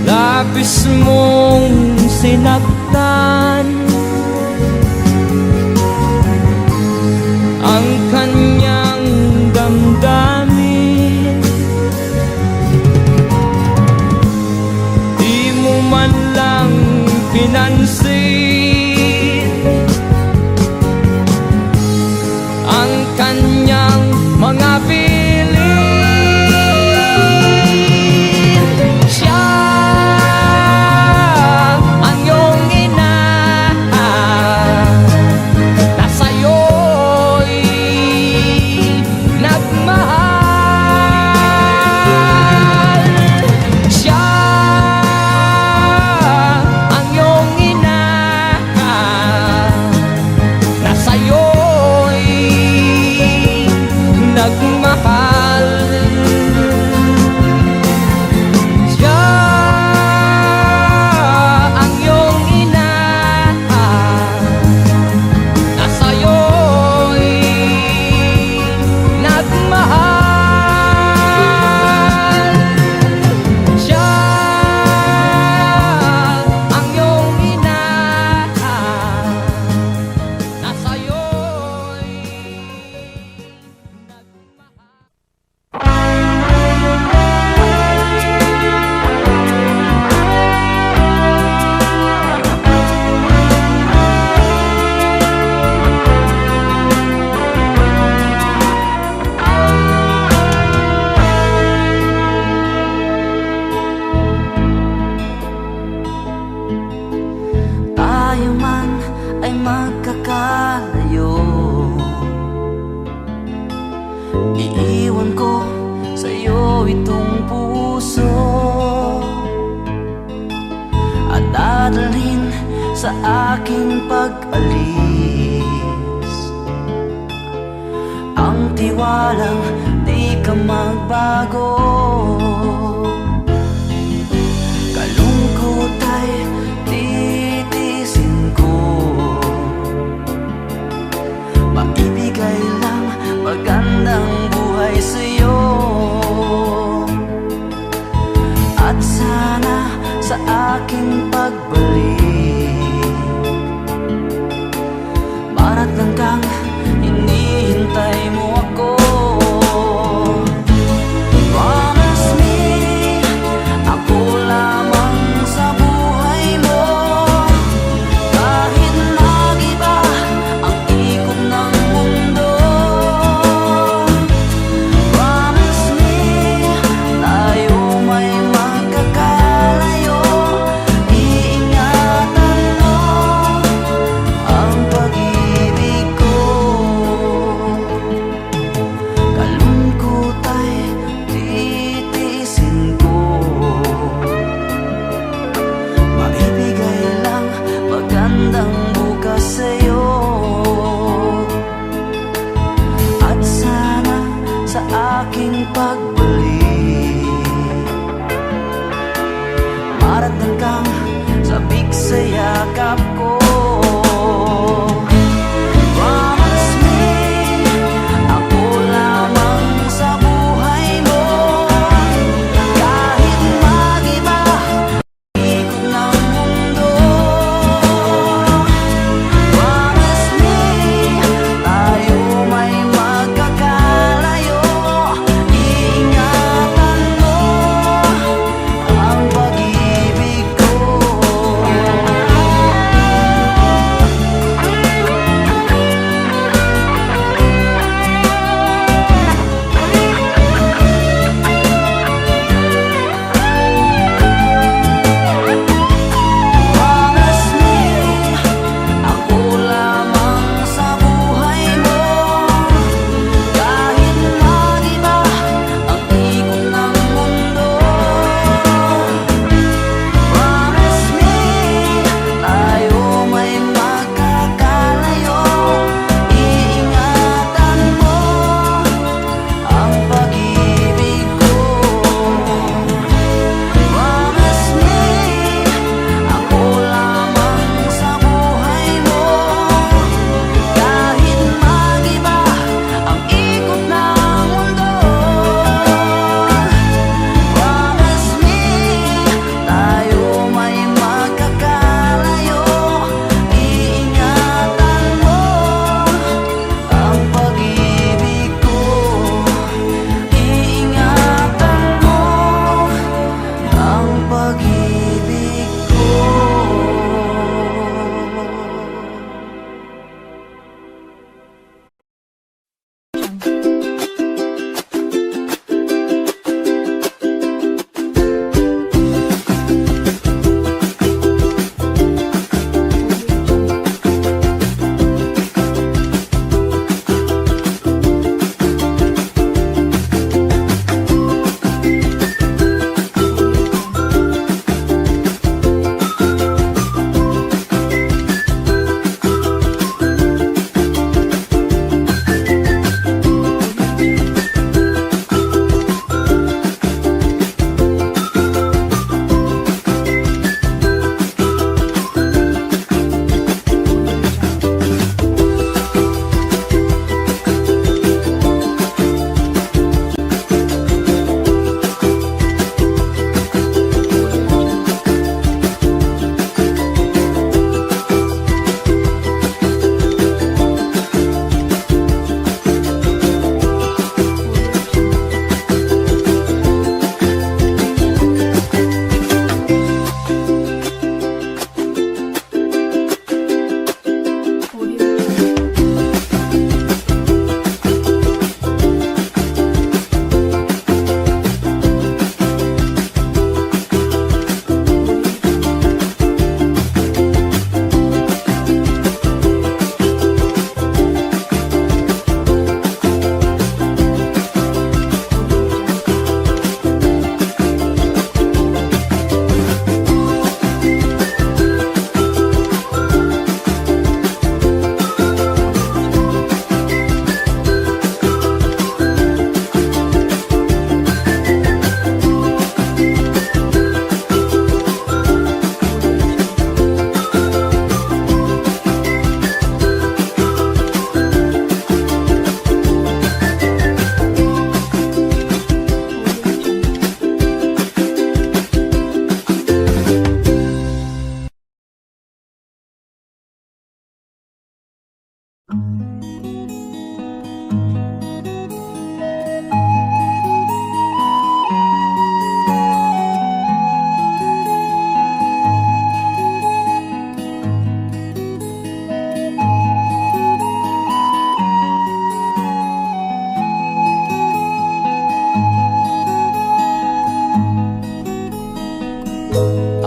Labis mong sinaktan ang kanyang damdamin. Di mo man lang pinansin ang kanyang mga piling. Siya ang iyong ina na sa'yo'y nagmahal. Siya ang iyong ina sa aking pag-alis. Ang tiwalang di ka magbago, kalungkot ay titiisin ko. Maibigay lang magandang buhay sa'yo. At sana sa aking pagbalik marating kang hinihintay mo ako. Promise me, ako lamang sa buhay mo. Kahit mag-iba ang ikot ng mundo. Promise me, tayo may magkakalayo. Iingatan mo ang pag-ibig ko. Kalungkot ay titiisin ko. Maibigay lang magandang bukas sa'yo. At sana sa aking pagbalik marating kang sabik sa yakap ko. Promise me, ako lamang sa buhay mo. Kahit mag-iba ikot ng mundo. Promise me, tayo may magkakalayo. Iingatan mo ang pag-ibig ko.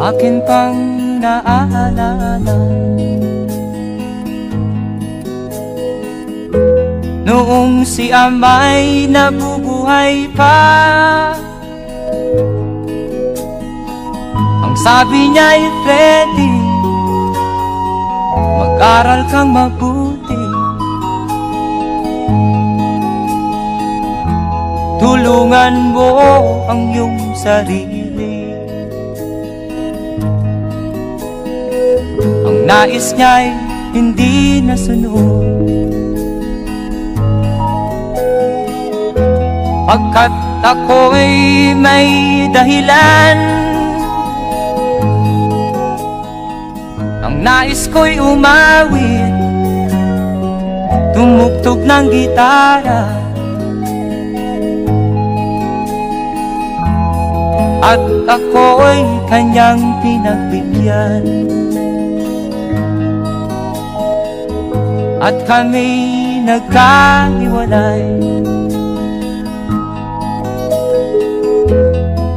akin pang naaalala. Noong si ama'y nabubuhay pa, ang sabi niya'y Freddy, mag-aral kang mabuti, tulungan mo ang iyong sarili. Ang nais niya'y hindi nasunod, pagkat ako'y may dahilan. Ang nais ko'y umawit, tumugtog ng gitara, at ako'y kanyang pinagbigyan. At kami nagkahiwalay,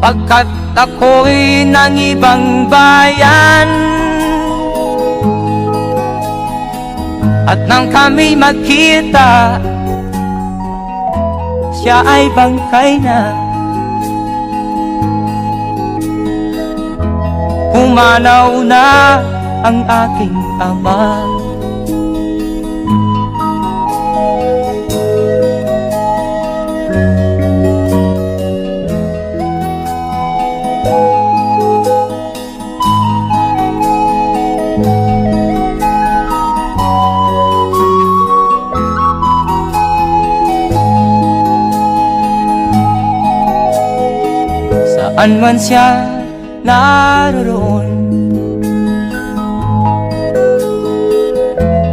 pagkat ako'y ng ibang bayan. At nang kami magkita, siya ay bangkay na. Pumanaw na ang aking ama. Saan man siya naroon,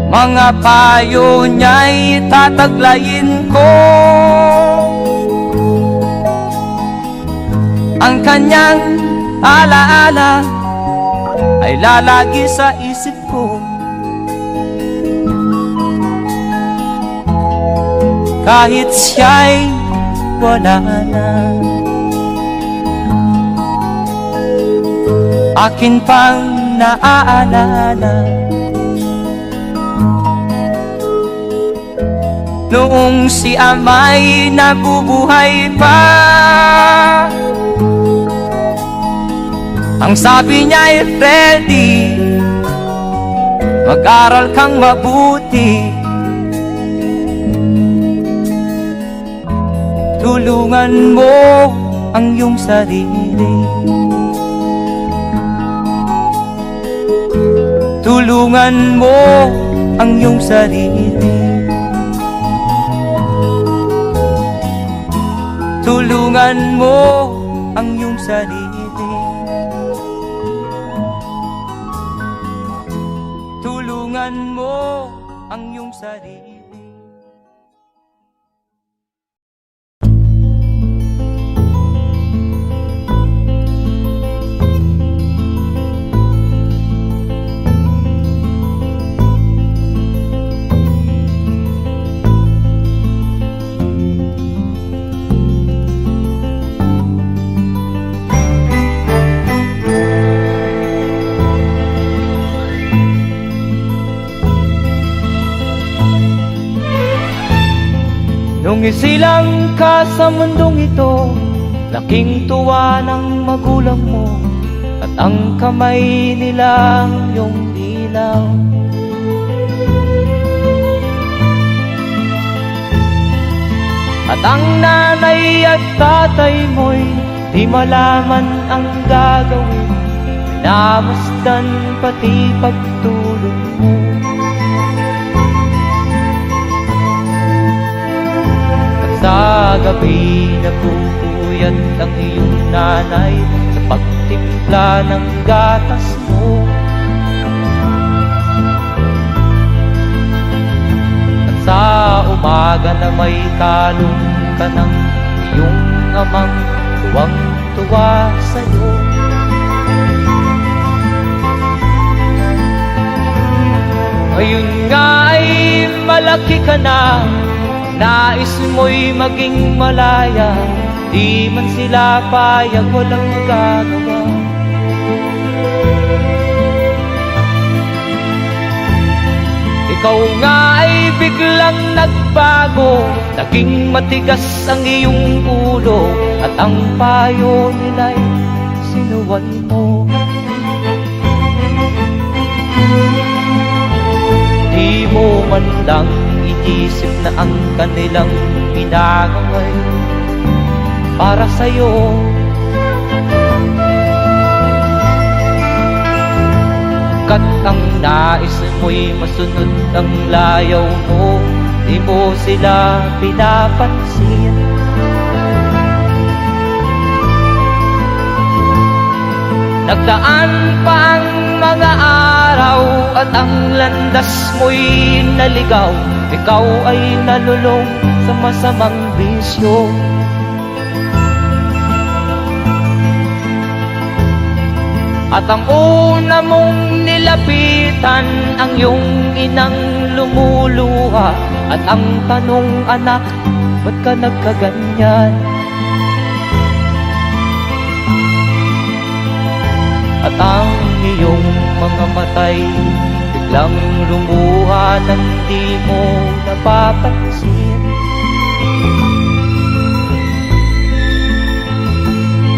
mga payo niya'y tataglayin ko. Ang kanyang alaala ay lalagi sa isip ko, kahit siya'y wala na. Akin pang naaalala, noong si ama'y nabubuhay pa, ang sabi niya'y Freddy, mag-aral kang mabuti, tulungan mo ang iyong sarili. Tulungan mo ang iyong sarili. Tulungan mo ang iyong sarili. Tulungan mo ang iyong sarili. Nung isilang ka sa mundong ito, laking tuwa ng magulang mo, at ang kamay nila iyong ilaw. At ang nanay at tatay mo'y di malaman ang gagawin, namasdan pati pagtulog mo. Sa gabi nagpupuyat ang iyong nanay sa pagtimpla ng gatas mo. At sa umaga na may kalong ka ng iyong amang tuwang-tuwa sa'yo. Ngayon nga ay malaki ka na, nais mo'y maging malaya, di man sila payag, walang magagawa. ikaw nga ay biglang nagbago, naging matigas ang iyong ulo, at ang payo nila'y sinuway mo. Di mo man lang inisip na ang kanilang pinagangay para sa'yo. Kat ang nais mo'y masunod ang layaw mo, di mo sila pinapansin. Nagdaan pa ang mga araw at ang landas mo'y naligaw, ikaw ay nalulong sa masamang bisyo. At ang una mong nilapitan, ang iyong inang lumuluha, at ang tanong, anak, ba't ka nagkaganyan? At ang iyong mga matay biglang lumuha nang di mo napapansin.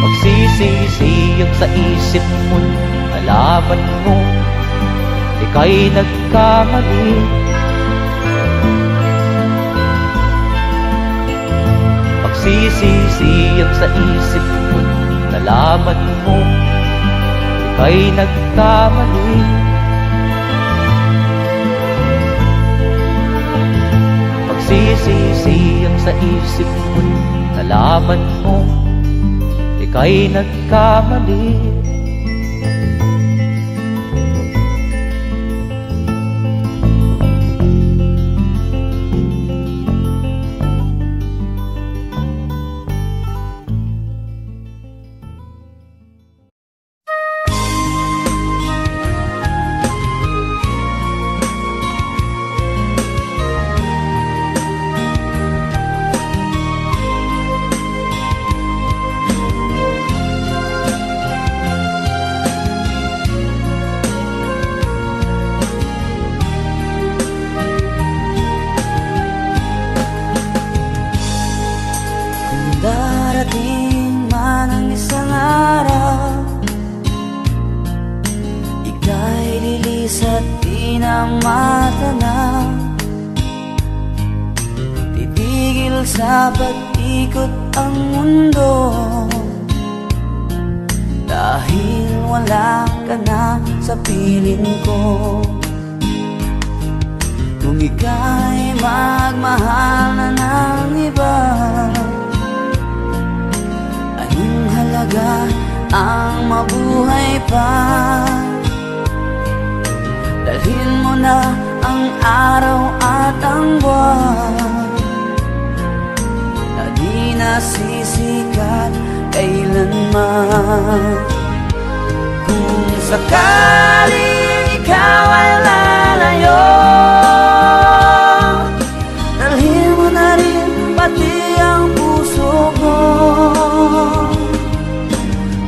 Magsisisiyag sa isip mo, nalaman mo ika'y nagkamali. Magsisisiyag sa isip mo, nalaman mo ika'y nagkamali. Magsisisiyag sa isip mo, nalaman mo ika'y nagkamali. Darating man ang isang araw, ika'y lilis at di na matanaw. Titigil sa pag-ikot ang mundo, dahil wala ka na sa piling ko. Kung ika'y magmahal na ng iba, halaga ang mabuhay pa. Dalhin mo na ang araw at ang buwan na di nasisikat kailanman. Kung sakaling ikaw ay lalayo, dalhin mo na rin pati ang puso ko.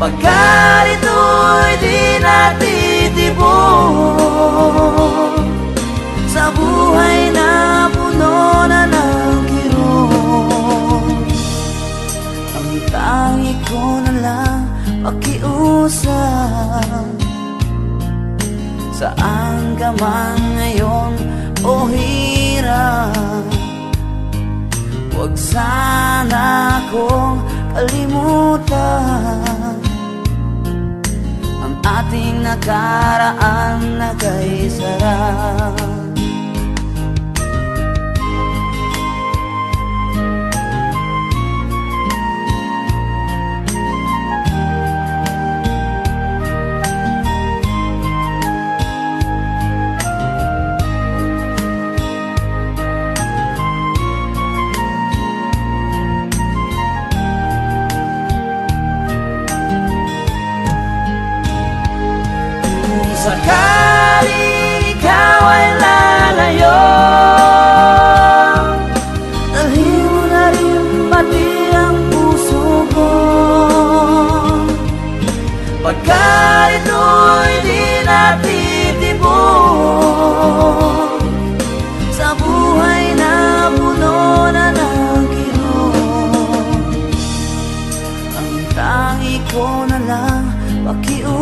Pagkat ito'y di natitibok sa buhay na puno na ng kirot, ang tangi ko na lang pakiusap. Saan ka man ngayon o hirap, huwag sana akong kalimutan ang ating nakaraan na kay sarap. Sakaling ikaw ay lalayo, dalhin mo na rin pati ang puso ko. Pagkat ito'y di natitibok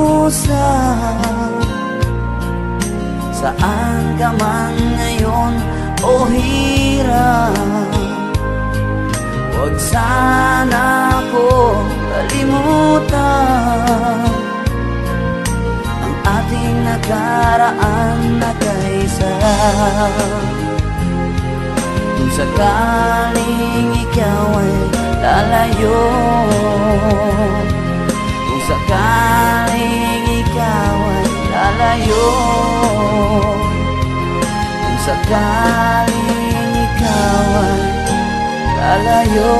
parusa. Saan ka man ngayon o hirap, huwag sana ko kalimutan ang ating nakaraan na kaisa. Kung sakaling ikaw ay lalayo, kung sakaling ikaw ay lalayo, kung sakaling ikaw ay lalayo,